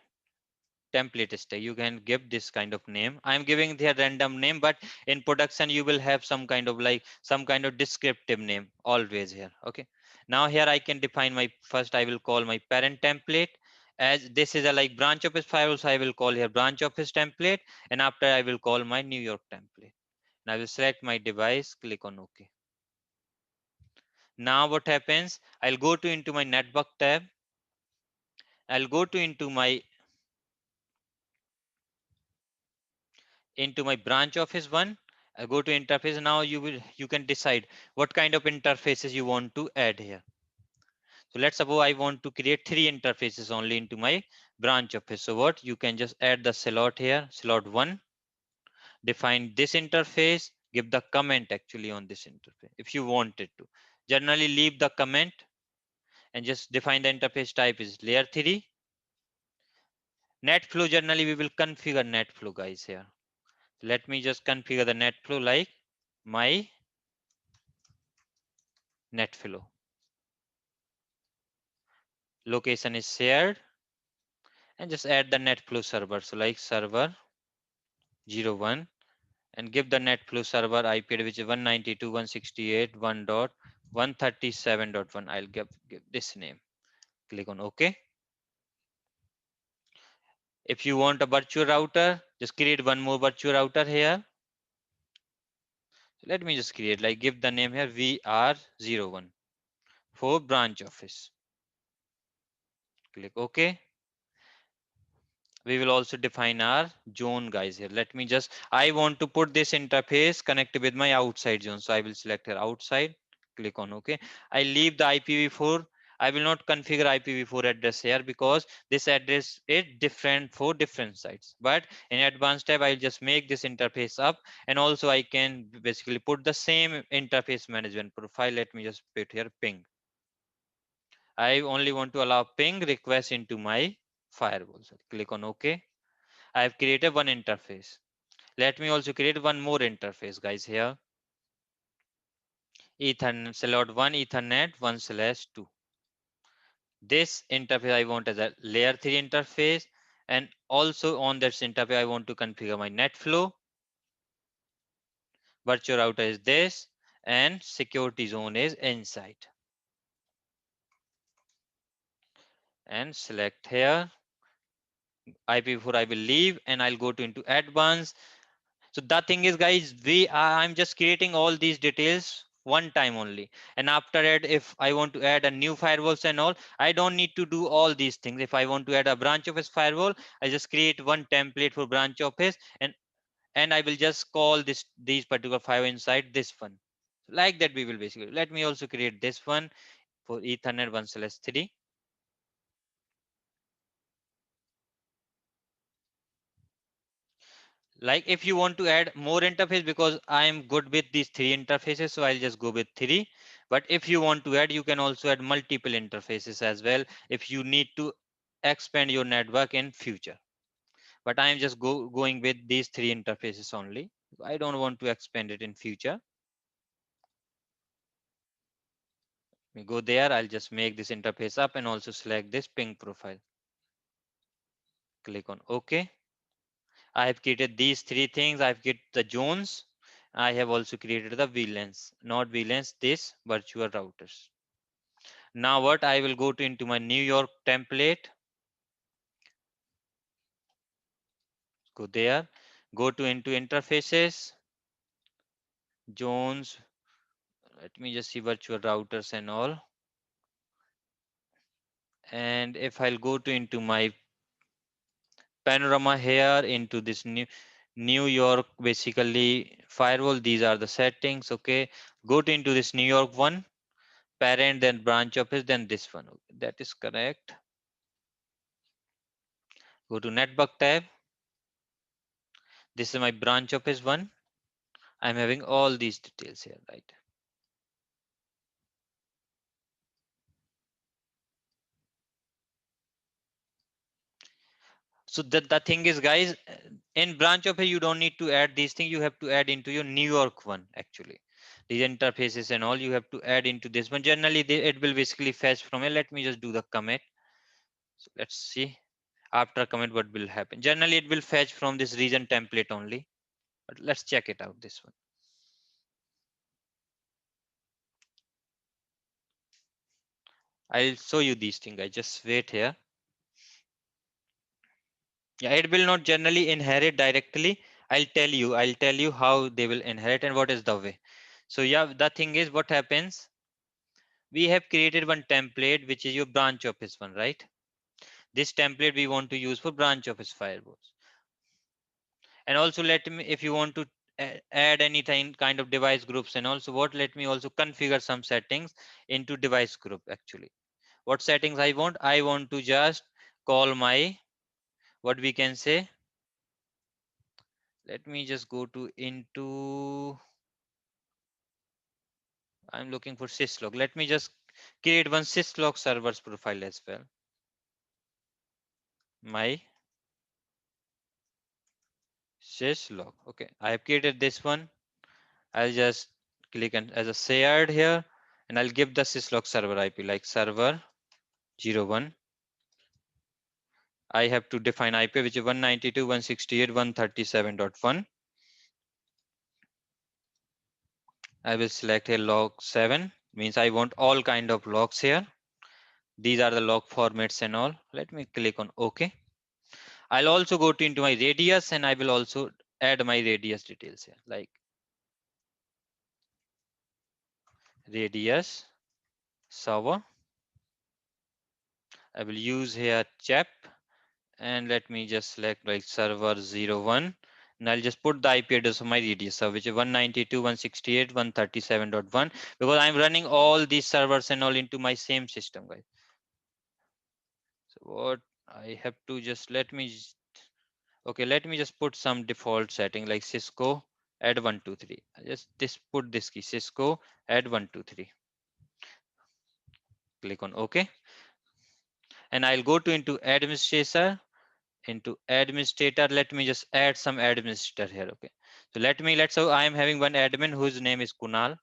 template stack. You can give this kind of name. I'm giving the random name, but in production you will have some kind of like some kind of descriptive name always here. Okay. Now here I can define my first, I will call my parent template. As this is a like branch office firewall, so I will call here branch office template, and after I will call my New York template. And I will select my device, click on OK. Now what happens? I'll go to into my network tab. I'll go to into my branch office one. I go to interface. Now you can decide what kind of interfaces you want to add here. So let's suppose I want to create 3 interfaces only into my branch office. So what, you can just add the slot here, slot 1, define this interface, give the comment actually on this interface if you wanted to. Generally leave the comment and just define the interface type is layer 3. Net flow, generally we will configure net flow, guys, here. Let me just configure the net flow like my net flow. Location is shared, and just add the net flow server. So like server 01, and give the net flow server IP which is 192.168.1.137.1. I'll give this name. Click on OK. If you want a virtual router, just create one more virtual router here. Let me just create, like, give the name here VR01 for branch office. Click OK. We will also define our zone, guys, here. Let me just, I want to put this interface connected with my outside zone. So I will select here outside, click on OK. I leave the IPv4. I will not configure IPv4 address here because this address is different for different sites. But in advanced tab, I'll just make this interface up, and also I can basically put the same interface management profile. Let me just put here ping. I only want to allow ping request into my firewall. So click on OK. I have created one interface. Let me also create one more interface, guys, here. Ethernet slot 1 Ethernet 1/2. This interface I want as a layer 3 interface, and also on this interface I want to configure my net flow. Virtual router is this, and security zone is inside. And select here IPv4 I will leave, and I'll go to into advanced. So the thing is, guys, I'm just creating all these details one time only, and after that, if I want to add a new firewalls and all, I don't need to do all these things. If I want to add a branch office firewall, I just create one template for branch office, and I will just call these particular firewall inside this one. Like that we will basically. Let me also create this one for Ethernet 1/3. Like if you want to add more interface, because I am good with these 3 interfaces, so I'll just go with 3. But if you want to add, you can also add multiple interfaces as well if you need to expand your network in future. but I am just going with these three interfaces only. I don't want to expand it in future. We go there, I'll just make this interface up and also select this ping profile. Click on OK. I have created these three things. I've created the zones. I have also created the VLANs, not VLANs, this virtual routers. Now what I will go to into my New York template. Go there, go to into interfaces, zones. Let me just see virtual routers and all. And if I'll go to into my Panorama here into this New York, basically firewall, these are the settings. Okay, go to into this New York one, parent, then branch office, then this one. Okay, that is correct. Go to network tab. This is my branch office one. I'm having all these details here, right? So the thing is, guys, in branch office, you don't need to add these things. You have to add into your New York one, actually. These interfaces and all you have to add into this one. Generally, it will basically fetch from here. Let me just do the commit. So let's see after commit what will happen. Generally, it will fetch from this region template only. But let's check it out, this one. I'll show you these things. I just wait here. Yeah, it will not generally inherit directly. I'll tell you how they will inherit and what is the way. So yeah, the thing is what happens. We have created one template, which is your branch office one, right? This template we want to use for branch office firewalls. And also let me, if you want to add any kind of device groups and also what, let me also configure some settings into device group actually. What settings I want to just call my, what we can say, let me just go to into, I'm looking for syslog. Let me just create one syslog servers profile as well. My syslog. Okay, I have created this one. I'll just click on as a shared here and I'll give the syslog server IP like server 01. I have to define IP which is 192.168.137.1. I will select a log 7, means I want all kind of logs here. These are the log formats and all. Let me click on OK. I'll also go to into my radius and I will also add my radius details here like radius server. I will use here chep and let me just select like server 01 and I'll just put the IP address of my radius server which is 192.168.137.1 because I'm running all these servers and all into my same system, guys. So what I have to just okay, let me just put some default setting like Cisco add 123. I just put this key Cisco add 123. Click on OK and I'll go to into administrator. Into administrator, let me just add some administrator here. Okay, so let's say I am having one admin whose name is Kunal.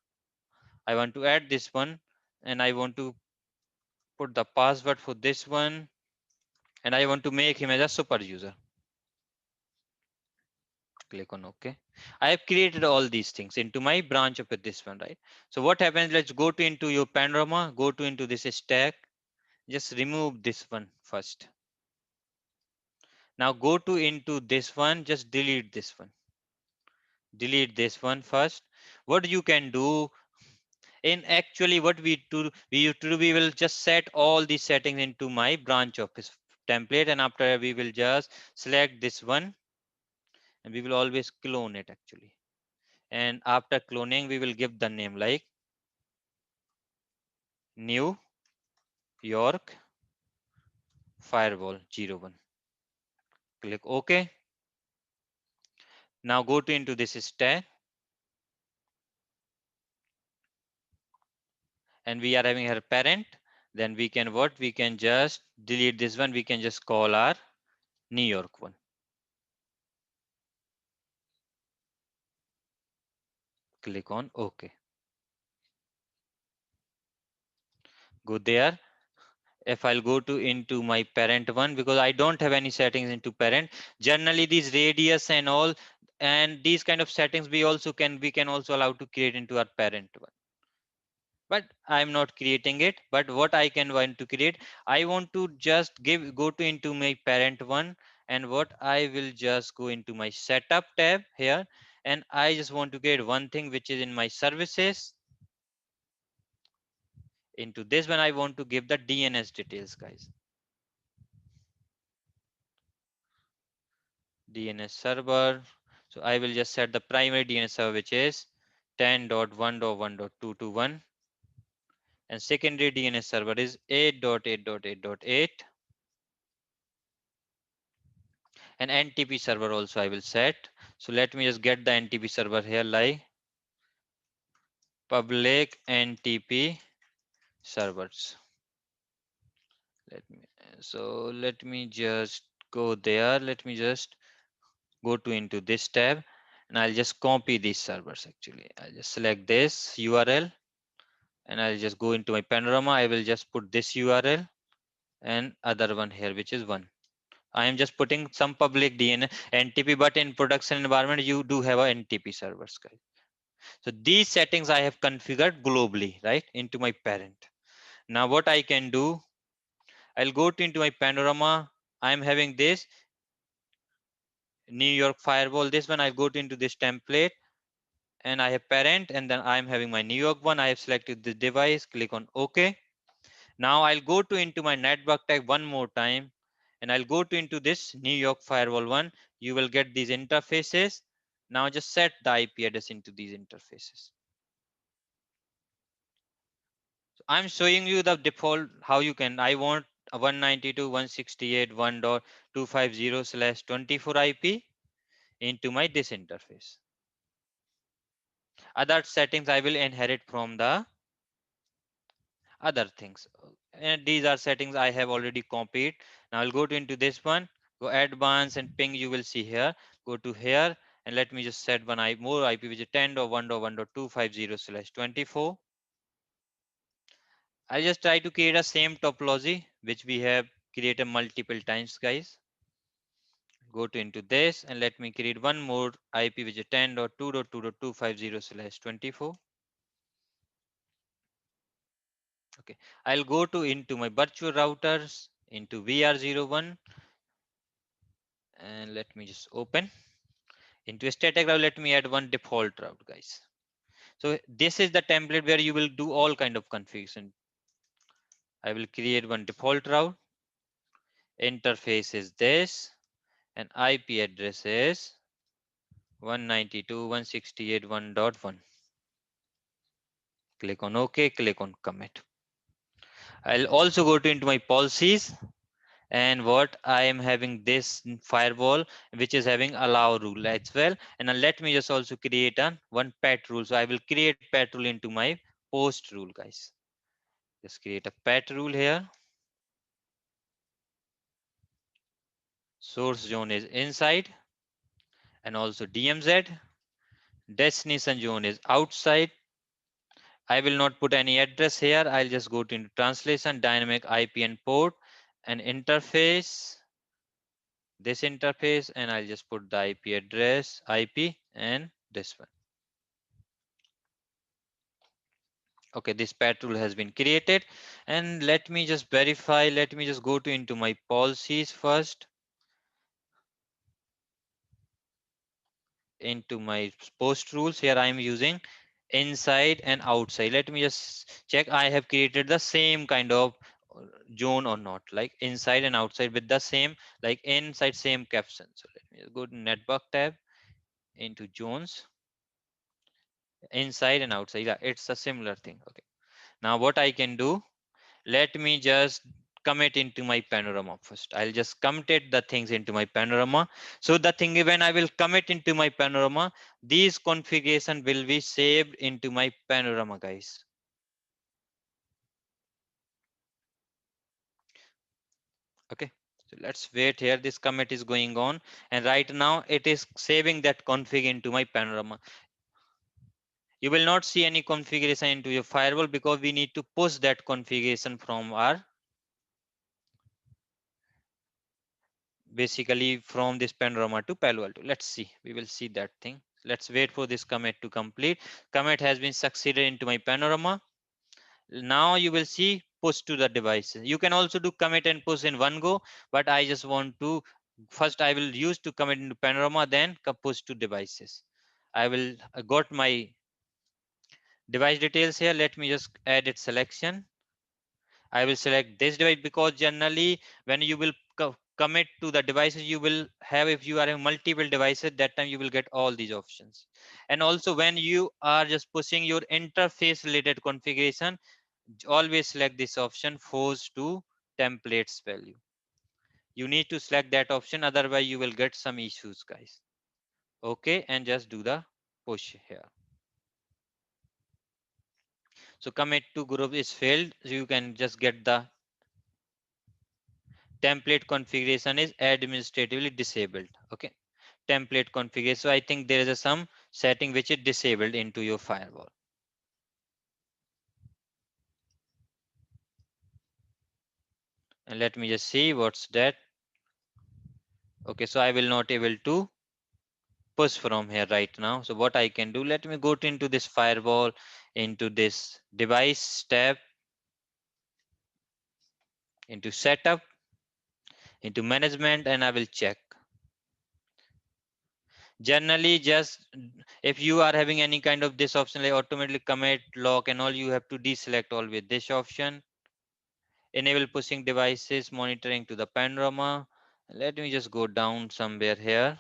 I want to add this one and I want to put the password for this one and I want to make him as a super user. Click on OK. I have created all these things into my branch of this one, right? So what happens, let's go to into your Panorama, go to into this stack, just remove this one first. Now go to into this one, just delete this one. Delete this one first. What you can do in actually what we will just set all these settings into my branch office template and after we will just select this one and we will always clone it actually. And after cloning, we will give the name like New York Firewall 01. Click OK. Now go to into this stack and we are having our parent. Then we can what? We can just delete this one. We can just call our New York one. click on OK. Go there. If I'll go to into my parent one, because I don't have any settings into parent, generally these radius and all and these kind of settings we can also allow to create into our parent one, but I'm not creating it. But what I can want to create, I want to just go to into my parent one, and what I will just go into my setup tab here, and I just want to create one thing which is in my services. Into this one I want to give the DNS details, guys. DNS server. So I will just set the primary DNS server, which is 10.1.1.221, and secondary DNS server is 8.8.8.8, and NTP server also I will set. So let me just get the NTP server here, like public NTP servers. Let me just go there. Let me just go to into this tab, and I'll just copy these servers. Actually, I'll just select this URL, and I'll just go into my Panorama. I will just put this URL and other one here, which is one. I am just putting some public DNS NTP, but in production environment, you do have a NTP servers, guys. So these settings I have configured globally, right, into my parent. Now what I can do, I'll go to into my Panorama. I'm having this New York firewall. This one I'll go to into this template, and I have parent, and then I'm having my New York one. I have selected the device, click on OK. Now I'll go to into my network tag one more time, and I'll go to into this New York firewall one. You will get these interfaces. Now just set the IP address into these interfaces. So I'm showing you the default how you can. I want a 192.168.1.250/24 IP into my this interface. Other settings I will inherit from the other things, and these are settings I have already copied. Now I'll go to into this one, go advanced and ping. You will see here, go to here, and let me just set one more IP, which is 10.1.1.250/24. I'll just try to create a same topology which we have created multiple times, guys. Go to into this, and let me create one more IP, which is 10.2.2.250/24. Okay, I'll go to into my virtual routers into VR01, and let me just open into a static route. Let me add one default route, guys. So this is the template where you will do all kind of configuration. I will create one default route. Interface is this, and IP address is 192.168.1.1. Click on OK, click on commit. I'll also go to into my policies, and what I am having this firewall which is having allow rule as well. And let me just also create a one pet rule. So I will create pet rule into my post rule, guys. Just create a pet rule here. Source zone is inside, and also DMZ. Destination zone is outside. I will not put any address here. I'll just go to into translation, dynamic IP and port, and interface, this interface, and I'll just put the IP address, IP, and this one. Okay, this pet rule has been created, and let me just verify. Let me just go to into my policies first, into my post rules. Here I am using inside and outside. Let me just check I have created the same kind of zone or not, like inside and outside with the same, like inside same caption. So let me just go to network tab, into zones, inside and outside. Yeah, it's a similar thing. Okay, now what I can do, let me just commit into my Panorama first. I'll just commit the things into my Panorama. So the thing, when I will commit into my Panorama, these configuration will be saved into my Panorama, guys. Okay, so let's wait here. This commit is going on, and right now it is saving that config into my Panorama. You will not see any configuration into your firewall because we need to push that configuration from our basically from this Panorama to Palo Alto. Let's see. We will see that thing. Let's wait for this commit to complete. Commit has been succeeded into my Panorama. Now you will see push to the devices. You can also do commit and push in one go, but I just want to first I will use to commit into Panorama, then push to devices. I will got my device details here. Let me just add its selection. I will select this device because generally when you will commit to the devices you will have, if you are having multiple devices, that time you will get all these options. And also when you are just pushing your interface related configuration, always select this option force to templates value. You need to select that option, otherwise you will get some issues, guys. Okay, and just do the push here. So commit to group is failed, so you can just get the template configuration is administratively disabled. Okay, template configuration. So I think there is some setting which is disabled into your firewall. And let me just see what's that. Okay, so I will not able to push from here right now. So what I can do, let me go to into this firewall, into this device tab, into setup, into management, and I will check. Generally, just if you are having any kind of this option like automatically commit, lock, and all, you have to deselect all with this option. Enable pushing devices monitoring to the Panorama. Let me just go down somewhere here.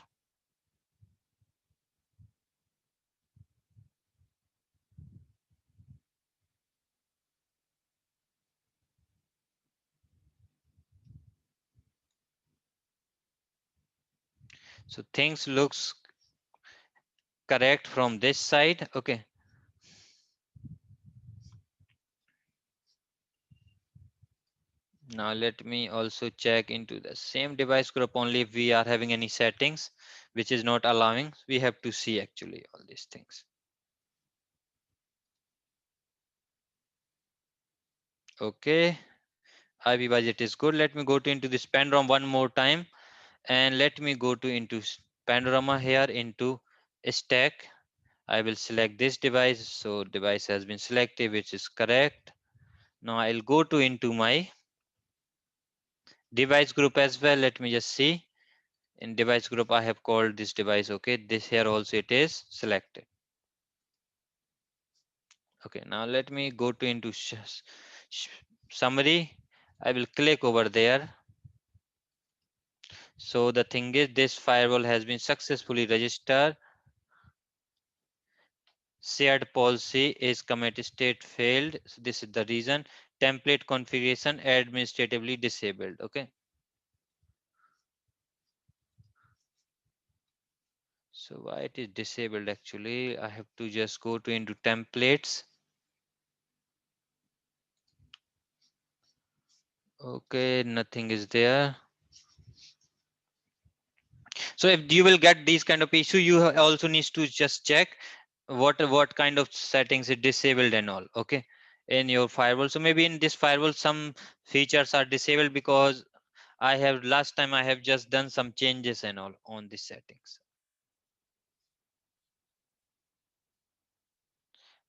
So things looks correct from this side. Okay. Now let me also check into the same device group only if we are having any settings which is not allowing. We have to see actually all these things. Okay. IV budget is good. Let me go to into this Panorama one more time, and let me go to into Panorama here into stack. I will select this device. So device has been selected, which is correct. Now I'll go to into my device group as well. Let me just see. In device group, I have called this device. Okay, this here also it is selected. Okay, now let me go to into summary. I will click over there. So the thing is, this firewall has been successfully registered. Shared policy is commit state failed. So this is the reason. Template configuration administratively disabled. Okay. So why it is disabled actually? I have to just go to into templates. Okay, nothing is there. So if you will get these kind of issue, you also needs to just check what kind of settings is disabled and all. Okay, in your firewall. So maybe in this firewall some features are disabled because I have last time I have just done some changes and all on these settings.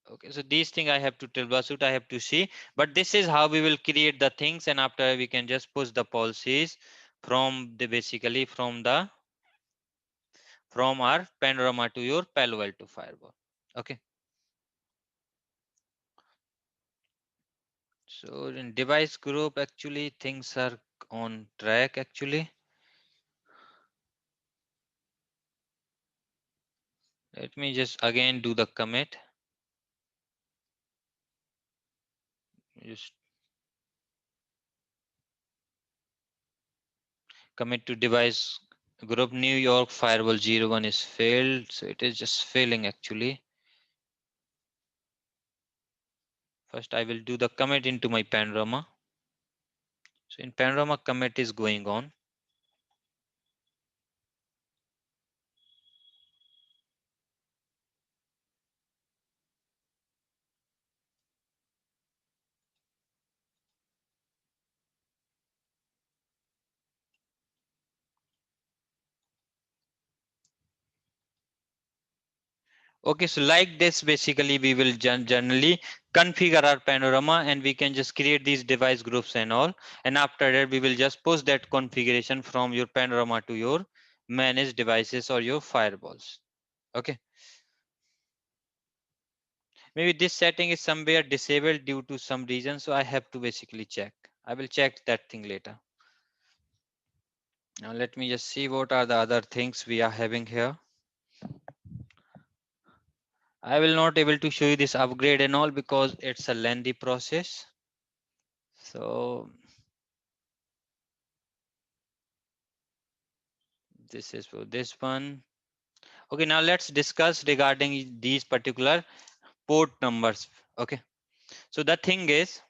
Okay, so these things I have to troubleshoot, I have to see, but this is how we will create the things, and after we can just push the policies from the basically from our Panorama to your Palo Alto firewall. Okay. So in device group, actually things are on track actually. Let me just again do the commit. Just commit to device group New York firewall 01 is failed. So it is just failing actually. First I will do the commit into my Panorama. So in Panorama commit is going on. Okay, so like this, basically we will generally configure our Panorama, and we can just create these device groups and all. And after that, we will just push that configuration from your Panorama to your managed devices or your firewalls. Okay, maybe this setting is somewhere disabled due to some reason, so I have to basically check. I will check that thing later. Now let me just see what are the other things we are having here. I will not able to show you this upgrade and all because it's a lengthy process. So this is for this one. Okay, now let's discuss regarding these particular port numbers. Okay, so the thing is,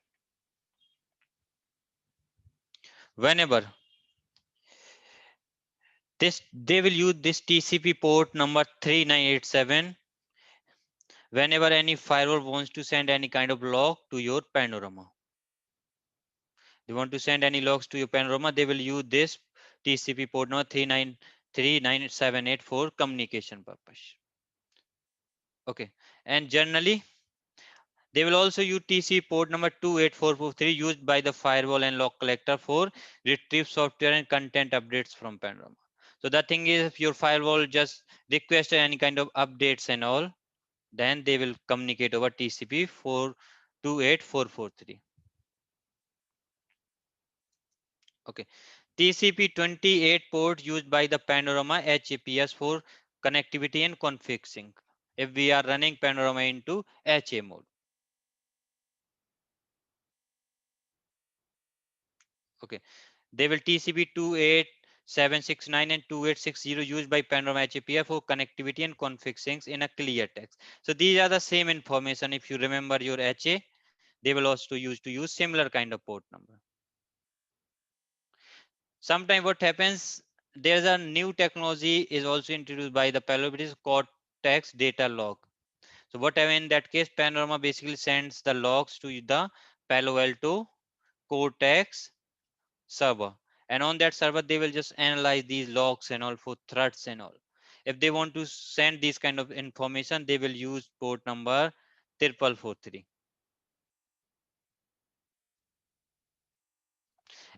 whenever this they will use this TCP port number 3987 whenever any firewall wants to send any kind of log to your Panorama. They want to send any logs to your Panorama, they will use this TCP port number 3937 for communication purpose. Okay, and generally they will also use TCP port number 28443 used by the firewall and log collector for retrieve software and content updates from Panorama. So the thing is, if your firewall just requested any kind of updates and all, then they will communicate over TCP 428443. Okay. TCP 28 port used by the Panorama HAPS for connectivity and config sync. If we are running Panorama into HA mode. Okay. They will TCP 28769 and 2860 used by Panorama HAPS for connectivity and config syncs in a clear text. So these are the same information. If you remember your HA, they will also use similar kind of port number. Sometimes what happens, there's a new technology is also introduced by the Palo, which is called text data log. So whatever in that case, Panorama basically sends the logs to the Palo Alto Cortex server. And on that server, they will just analyze these logs and all for threats and all. If they want to send this kind of information, they will use port number 4443.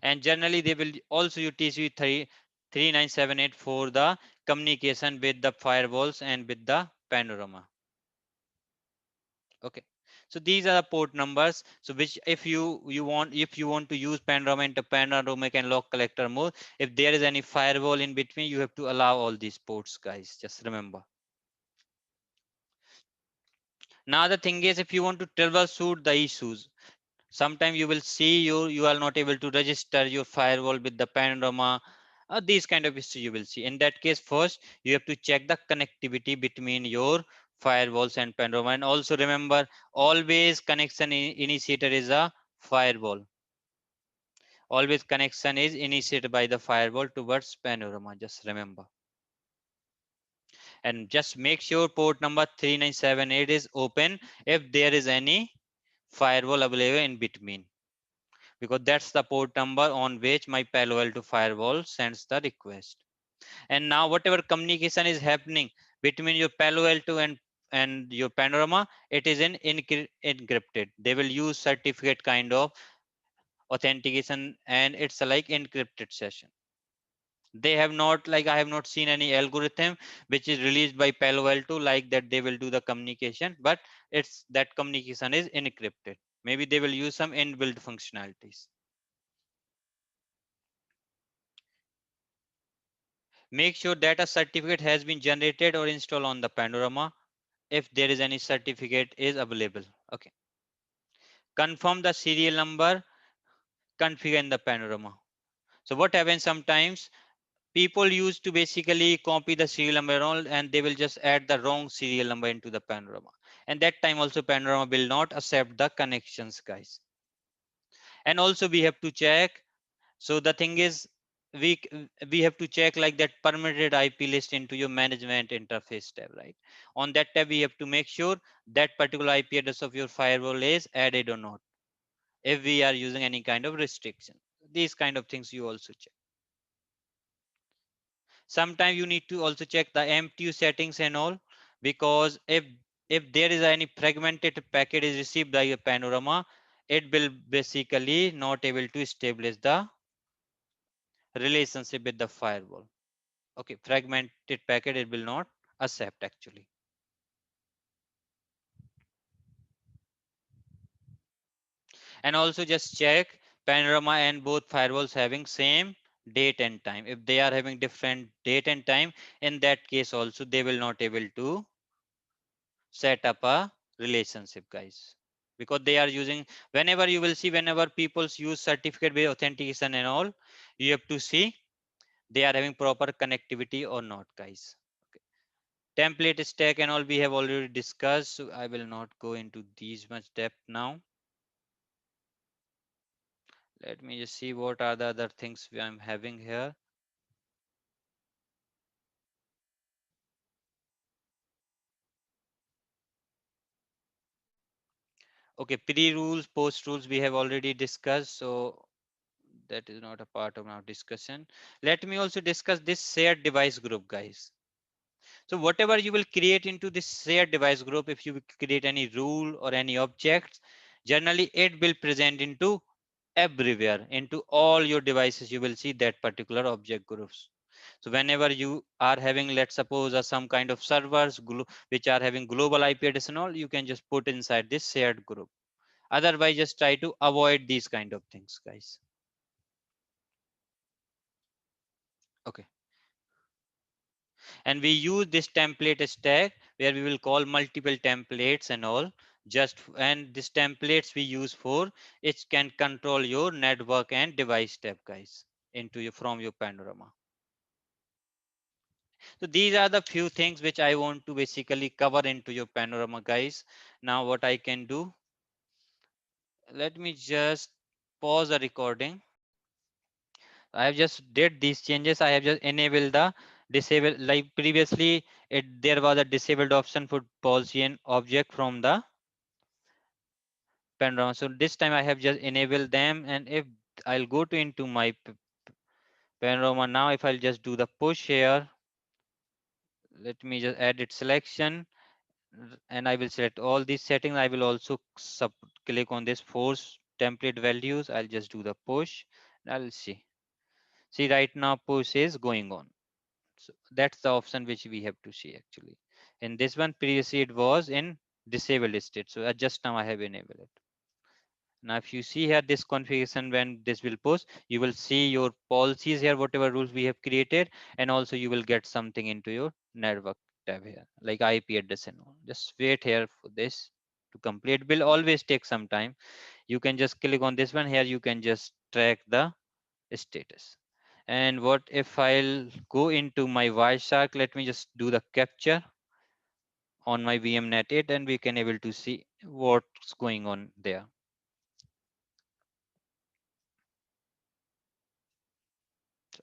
And generally, they will also use TCP 3978 for the communication with the firewalls and with the Panorama. Okay, so these are the port numbers. So which if you want to use Panorama into Panorama and log collector mode, if there is any firewall in between, you have to allow all these ports, guys. Just remember. Now the thing is, if you want to troubleshoot the issues, sometimes you will see you are not able to register your firewall with the Panorama. These kind of issues you will see. In that case, first you have to check the connectivity between your firewalls and Panorama. And also remember, always connection initiator is a firewall. Always connection is initiated by the firewall towards Panorama. Just remember. And just make sure port number 3978 is open if there is any firewall available in between, because that's the port number on which my Palo Alto firewall sends the request. And now whatever communication is happening between your Palo Alto and your Panorama, it is encrypted. They will use certificate kind of authentication, and it's a like encrypted session. They have not, like, I have not seen any algorithm which is released by Palo Alto like that they will do the communication, but it's that communication is encrypted. Maybe they will use some inbuilt functionalities. Make sure that a certificate has been generated or installed on the Panorama if there is any certificate is available. Okay. Confirm the serial number configure in the Panorama. So what happens sometimes, people used to basically copy the serial number and they will just add the wrong serial number into the Panorama. And that time also Panorama will not accept the connections, guys. And also we have to check. So the thing is, we we have to check like that permitted IP list into your management interface tab, right? On that tab, we have to make sure that particular IP address of your firewall is added or not. If we are using any kind of restriction, these kind of things you also check. Sometimes you need to also check the MTU settings and all. because if there is any fragmented packet is received by a Panorama, it will basically not able to establish the relationship with the firewall. Okay, fragmented packet it will not accept actually. And also just check Panorama and both firewalls having same date and time. If they are having different date and time, in that case also they will not able to set up a relationship, guys, because they are using, whenever you will see, whenever people use certificate based authentication and all, you have to see they are having proper connectivity or not, guys. Okay. Template stack and all we have already discussed, so I will not go into these much depth now. Let me just see what are the other things I'm having here. Okay, pre-rules, post-rules we have already discussed, so that is not a part of our discussion. Let me also discuss this shared device group, guys. So whatever you will create into this shared device group, if you will create any rule or any objects, generally it will present into everywhere, into all your devices. You will see that particular object groups. So whenever you are having, let's suppose, some kind of servers which are having global IP address and all, you can just put inside this shared group. Otherwise, just try to avoid these kind of things, guys. Okay. And we use this template stack where we will call multiple templates and all, and this templates we use for it can control your network and device tab, guys, into your from your Panorama. So these are the few things which I want to basically cover into your Panorama, guys. Now what I can do, let me just pause the recording. I have just did these changes. I have just enabled the disable, like previously there was a disabled option for policy and object from the Panorama. So this time I have just enabled them, and if I'll go to into my Panorama now, if I'll just do the push here, let me just edit selection, and I will select all these settings. I will also click on this force template values. I'll just do the push. I'll see. See, right now push is going on. So that's the option which we have to see actually. In this one, previously it was in disabled state. So just now I have enabled it. Now, if you see here this configuration, when this will post, you will see your policies here, whatever rules we have created, and also you will get something into your network tab here, like IP address and all. Just wait here for this to complete. It will always take some time. You can just click on this one here. You can just track the status. And what if I'll go into my Wireshark? Let me just do the capture on my VMnet 8, and we can able to see what's going on there.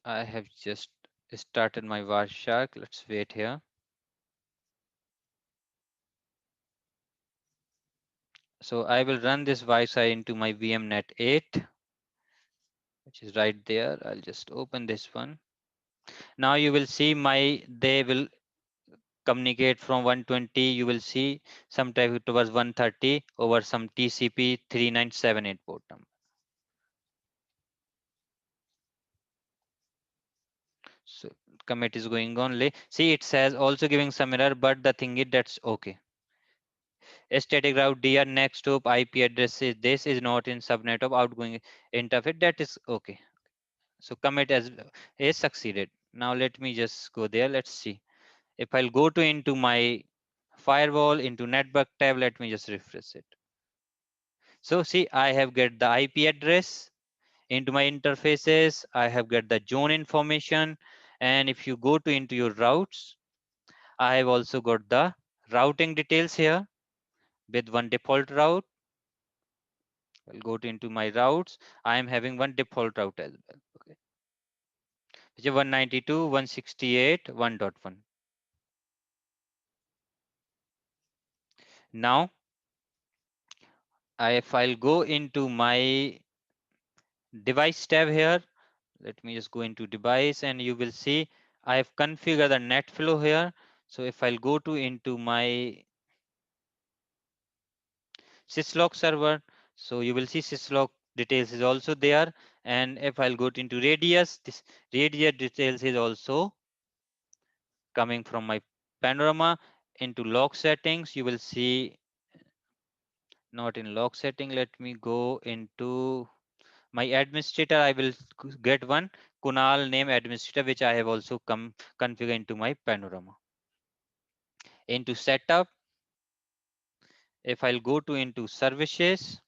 I have just started my Wireshark. Let's wait here. So I will run this Wireshark into my VMnet 8, which is right there. I'll just open this one. Now you will see they will communicate from 120. You will see some traffic towards 130 over some TCP 3978 port number. So commit is going on. See, it says also giving some error, but the thing is that's okay. Static route DR next to IP address is this is not in subnet of outgoing interface. That is okay. So commit as is succeeded. Now let me just go there. Let's see. If I'll go to into my firewall into network tab, let me just refresh it. So see, I have get the IP address into my interfaces. I have get the zone information. And if you go to into your routes, I have also got the routing details here with one default route. I'll go to into my routes. I am having one default route as well. Okay. Which is 192.168.1.1. Now, if I'll go into my device tab here, let me just go into device and you will see I have configured the net flow here. So if I'll go to into my syslog server, so you will see syslog details is also there. And if I'll go to into radius, this radius details is also coming from my panorama. Into log settings, you will see, not in log setting, let me go into my administrator. I will get one Kunal name administrator, which I have also come configure into my panorama. Into setup, if I'll go to into services,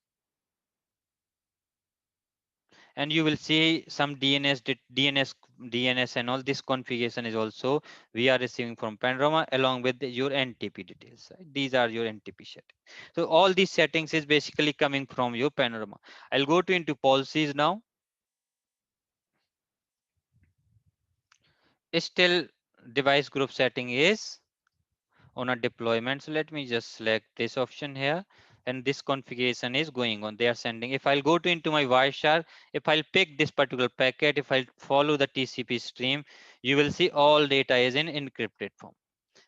and you will see some DNS and all this configuration is also we are receiving from Panorama along with your NTP details. Right? These are your NTP settings. So all these settings is basically coming from your Panorama. I'll go to into policies now. Still device group setting is on a deployment. So let me just select this option here, and this configuration is going on. They are sending. If I'll go to into my Wireshark, if I'll pick this particular packet, if I'll follow the TCP stream, you will see all data is in encrypted form.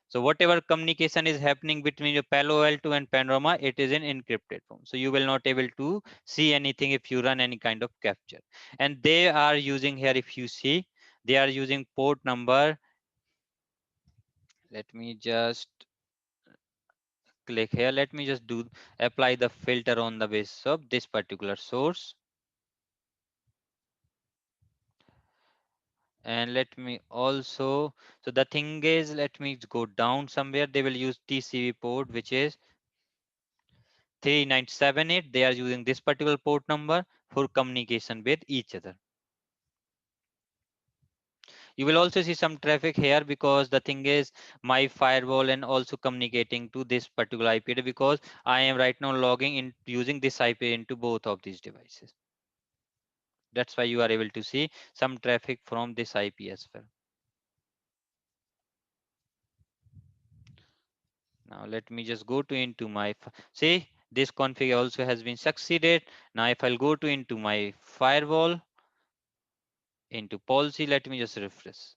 So whatever communication is happening between your Palo Alto and Panorama, it is in encrypted form. So you will not able to see anything if you run any kind of capture. And they are using here, if you see, they are using port number. Let me just click here. Let me just do apply the filter on the basis of this particular source. And let me also, so the thing is, let me go down somewhere. They will use TCP port, which is 3978. They are using this particular port number for communication with each other. You will also see some traffic here because the thing is my firewall and also communicating to this particular IP because I am right now logging in using this IP into both of these devices. That's why you are able to see some traffic from this IP as well. Now let me just go to into my, see this config also has been succeeded. Now if I'll go to into my firewall, into policy, let me just refresh.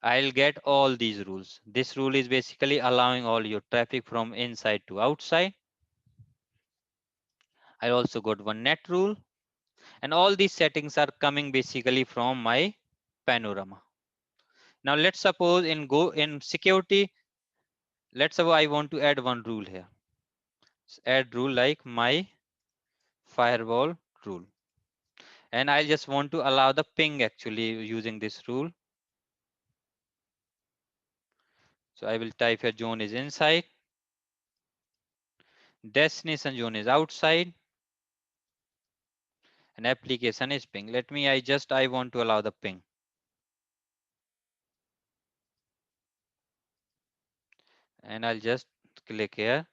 I'll get all these rules. This rule is basically allowing all your traffic from inside to outside. I also got one net rule, and all these settings are coming basically from my panorama. Now let's suppose in go in security, let's suppose I want to add one rule here. Add rule like my firewall rule, and I just want to allow the ping actually using this rule. So I will type here zone is inside, destination zone is outside, and application is ping. Let me I want to allow the ping, and I'll just click here.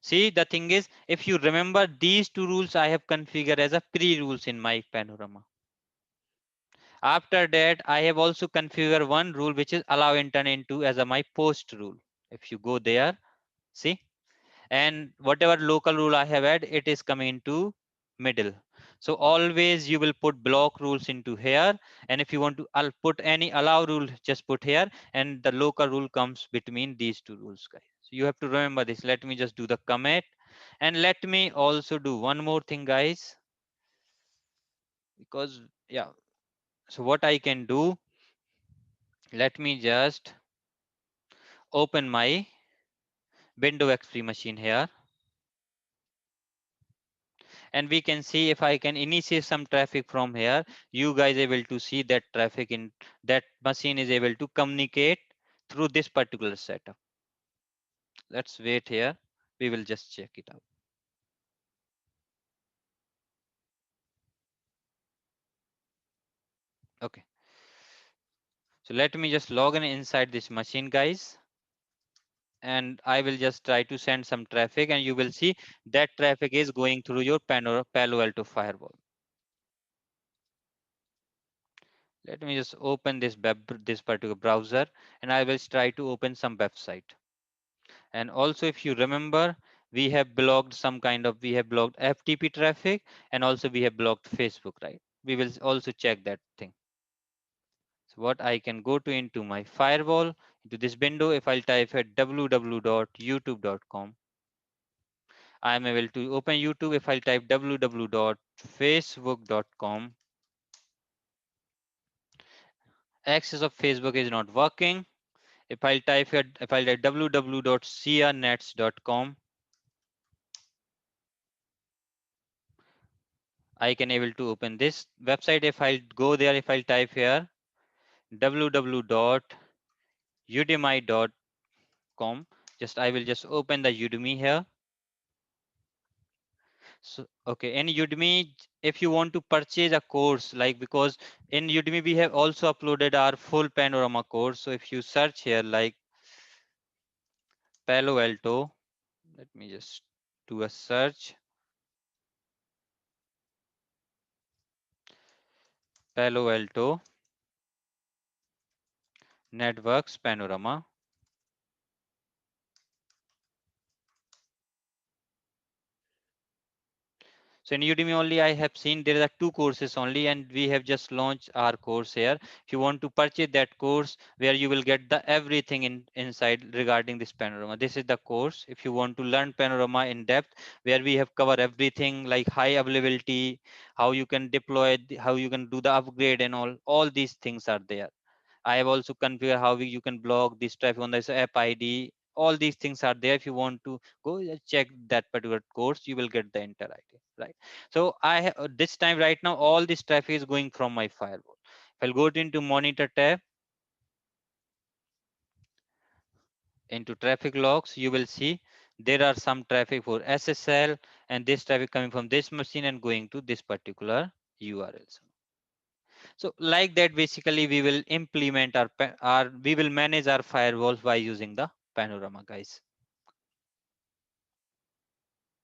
See, the thing is, if you remember these two rules I have configured as a pre rules in my panorama. After that, I have also configured one rule which is allow internet into as a my post rule. If you go there, see, and whatever local rule I have had, it is coming into middle. So always you will put block rules into here, and if you want to put any allow rule, just put here, and the local rule comes between these two rules, guys. So you have to remember this. Let me just do the commit, and let me also do one more thing, guys, because yeah. So what I can do, let me just open my window XP machine here, and we can see if I can initiate some traffic from here, you guys able to see that traffic in that machine is able to communicate through this particular setup. Let's wait here. We will just check it out. Okay. So let me just log in inside this machine, guys. And I will just try to send some traffic, and you will see that traffic is going through your Palo Alto firewall. Let me just open this this particular browser, and I will try to open some website. And also, if you remember, we have blocked we have blocked FTP traffic, and also we have blocked Facebook, right? We will also check that thing. So what I can go to into my firewall, Into this window, if I'll type here www.youtube.com, I am able to open YouTube. If I'll type www.facebook.com, access of Facebook is not working. If I'll type here, if I'll type www.sianets.com, I can able to open this website. If I'll go there, if I'll type here www.udemy.com, just I will just open the Udemy here. So okay, in Udemy, if you want to purchase a course, like, because in Udemy we have also uploaded our full Panorama course. So if you search here like Palo Alto, let me just do a search. Palo Alto Networks Panorama. So in Udemy only I have seen there are two courses only, and we have just launched our course here. If you want to purchase that course, where you will get the everything inside regarding this Panorama, this is the course. If you want to learn Panorama in depth, where we have covered everything like high availability, how you can deploy, how you can do the upgrade, and all these things are there. I have also configured how you can block this traffic on this app ID. All these things are there. If you want to go check that particular course, you will get the entire ID, right? So this time right now, all this traffic is going from my firewall. If I'll go into monitor tab, into traffic logs, you will see there are some traffic for SSL, and this traffic coming from this machine and going to this particular URL. So like that, basically we will implement our we will manage our firewalls by using the Panorama, guys.